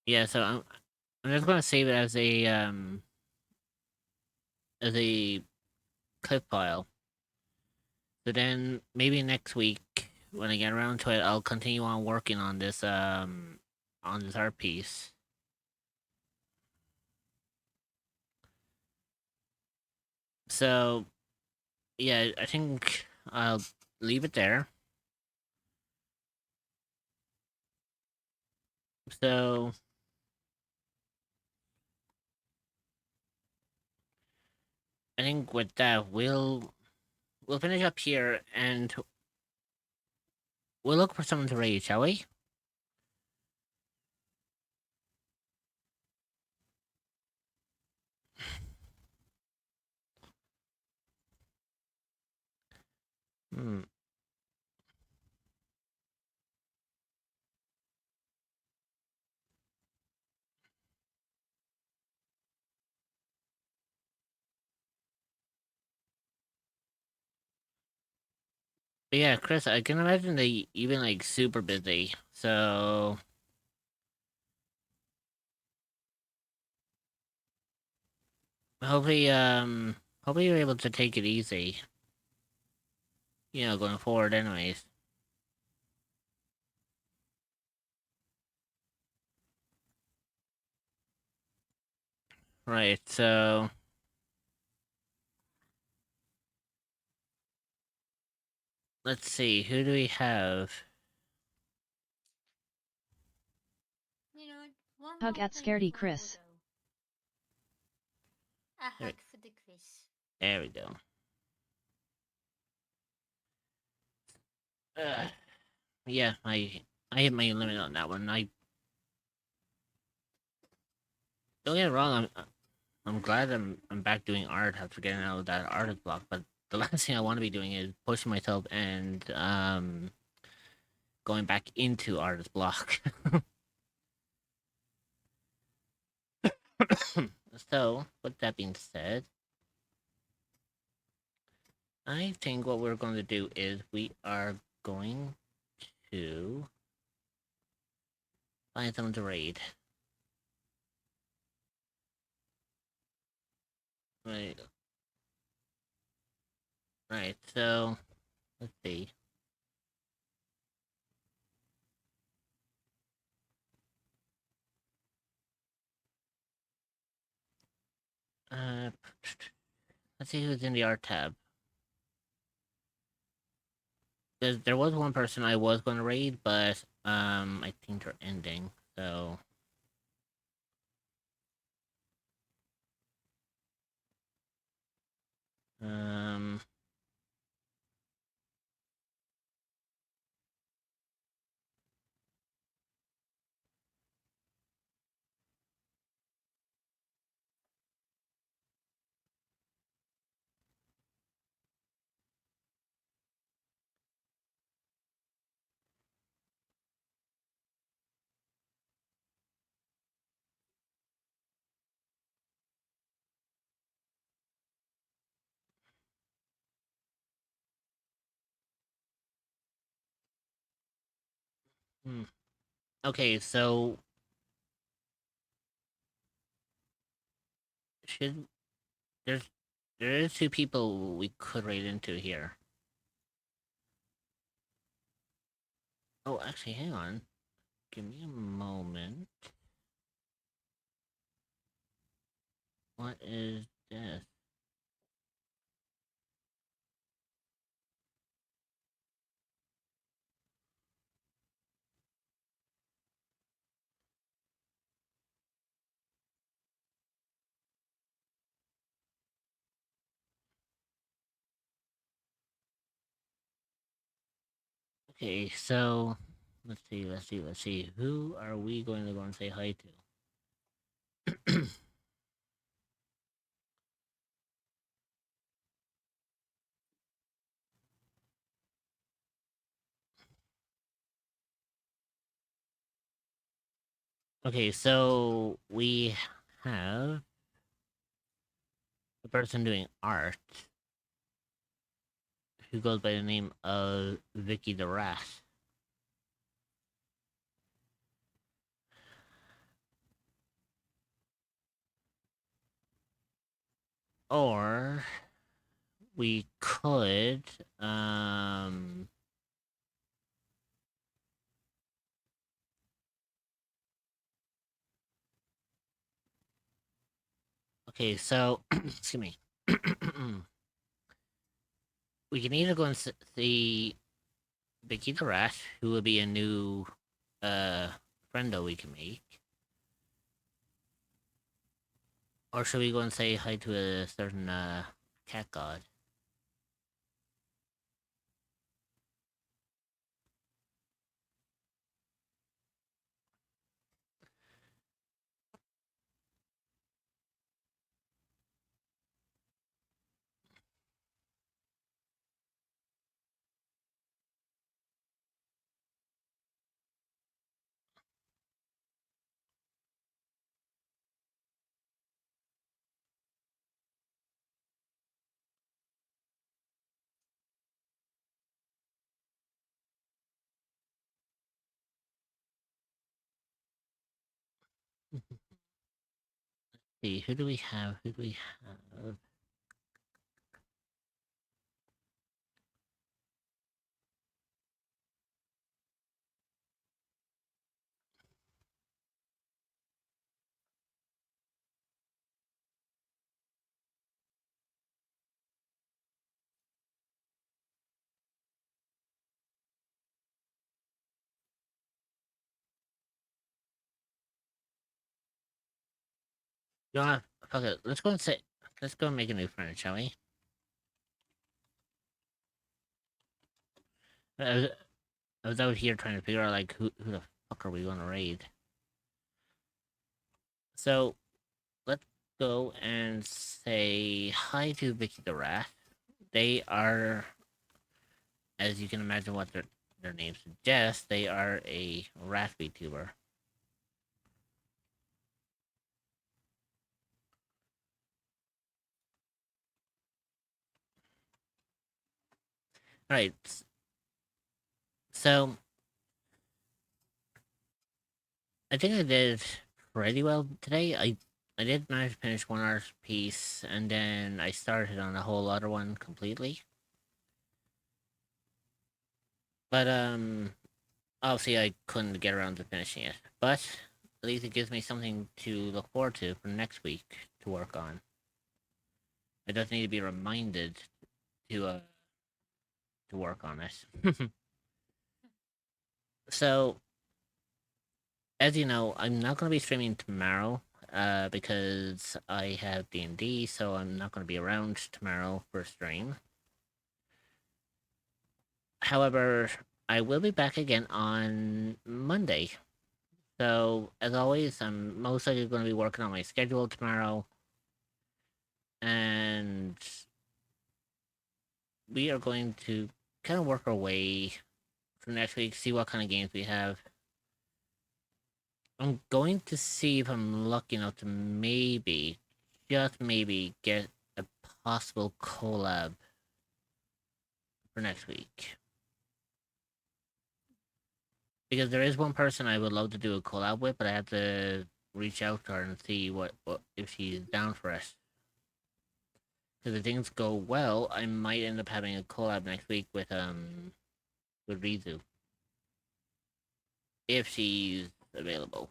Yeah, so I'm just going to save it as a clip file. So then maybe next week when I get around to it, I'll continue on working on this art piece. So yeah, I think I'll leave it there. So I think with that we'll finish up here and we'll look for someone to raid, shall we? Hmm. But yeah, Chris, I can imagine that you've been like super busy. So hopefully you're able to take it easy. You know, going forward anyways. Right, so let's see, who do we have? You know, one Hug more at thing Scaredy before we Chris. go. A There, hug for the Chris. there we go. Yeah, I hit my limit on that one. I don't get it wrong. I'm glad I'm back doing art after getting out of that artist block. But the last thing I want to be doing is pushing myself and going back into artist block. So with that being said, I think what we're going to do is we are going to find someone to raid. Right. Right. So let's see. Uh, let's see who's in the art tab. There was one person I was going to raid, but I think they're ending. So um, hmm. Okay. So should there's There is 2 people we could raid into here. Oh, actually, hang on. Give me a moment. What is this? Okay, so let's see. Who are we going to go and say hi to? Okay, so we have the person doing art who goes by the name of Vicky the Rat. Or we could okay, so excuse me. We can either go and see Vicky the Rat, who will be a new friendo we can make. Or should we go and say hi to a certain cat god? See, who do we have? Who do we have? You know what? Fuck it. Let's go and say. Let's go and make a new friend, shall we? I was out here trying to figure out like who the fuck are we going to raid. So let's go and say hi to Vicky the Rat. They are, as you can imagine, what their name suggests. They are a rat VTuber. All right. So I think I did pretty well today. I did manage to finish one art piece, and then I started on a whole other one completely. But obviously I couldn't get around to finishing it. But at least it gives me something to look forward to for next week to work on. I just need to be reminded to work on it. So as you know, I'm not going to be streaming tomorrow because I have D&D, so I'm not going to be around tomorrow for a stream. However, I will be back again on Monday. So, as always, I'm most likely going to be working on my schedule tomorrow. And we are going to kind of work our way for next week, see what kind of games we have. I'm going to see if I'm lucky enough to maybe, just maybe, get a possible collab for next week. Because there is one person I would love to do a collab with, but I have to reach out to her and see what if she's down for it. if things go well, I might end up having a collab next week with Rizu. If she's available.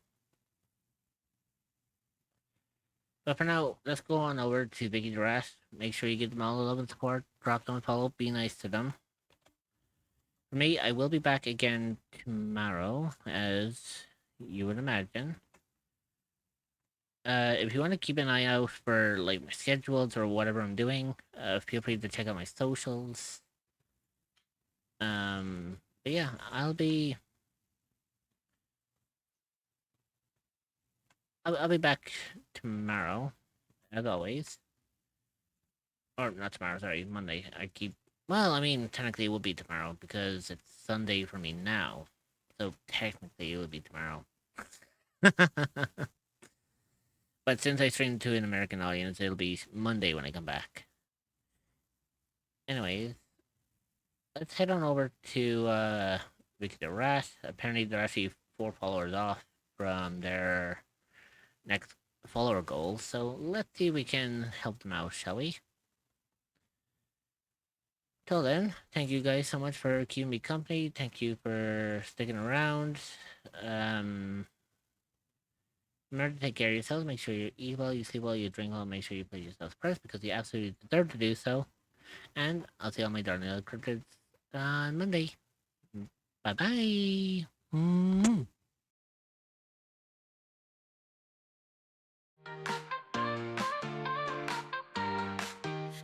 But for now, let's go on over to Vicky Duras. Make sure you give them all the love and support. Drop them a follow. Be nice to them. For me, I will be back again tomorrow, as you would imagine. If you want to keep an eye out for like my schedules or whatever I'm doing, feel free to check out my socials. But yeah, I'll be back tomorrow, as always. Or not tomorrow, sorry, Monday. Well, I mean, technically it will be tomorrow because it's Sunday for me now. So technically it will be tomorrow. But since I streamed to an American audience, it'll be Monday when I come back. Anyways, let's head on over to Vicky the Rat. Apparently they're actually 4 followers off from their next follower goal, so let's see if we can help them out, shall we? Till then, thank you guys so much for keeping me company. Thank you for sticking around. Remember to take care of yourselves. Make sure you eat well, you sleep well, you drink well. Make sure you put yourselves first because you absolutely deserve to do so. And I'll see all my darling little cryptids on Monday. Bye-bye.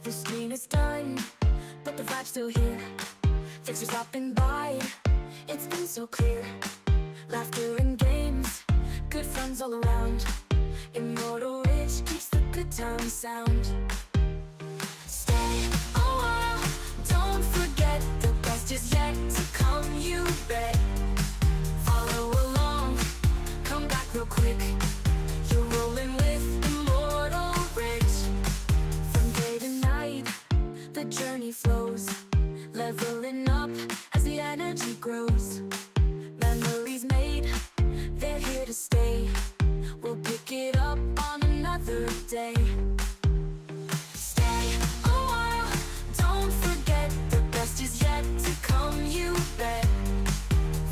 The screen is done, but the vibe's still here. Thanks for stopping by, it's been so clear. Laughter and games, good friends all around. Immortal Rich keeps the good times sound. Stay a while, don't forget the best is yet to come, you bet. Follow along, come back real quick. You're rolling with Immortal Rich. From day to night, the journey flows, leveling up as the energy grows. Memories made, they're here to stay. We'll pick it up on another day. Stay a while, don't forget the best is yet to come, you bet.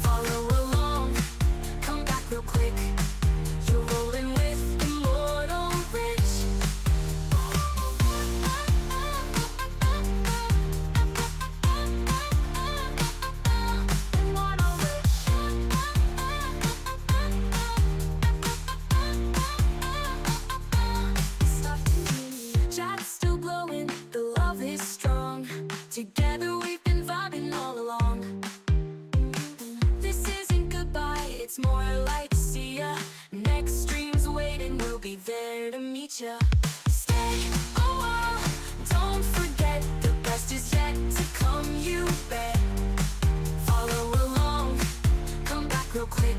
Follow along, come back real quick. You're rolling with Immortal Rich. Immortal Rich. Chat's still blowing, the love is strong. Together we've been vibing all along. This isn't goodbye, it's more like see ya. Next stream's waiting, we'll be there to meet ya. Stay a while, don't forget the best is yet to come, you bet. Follow along, come back real quick.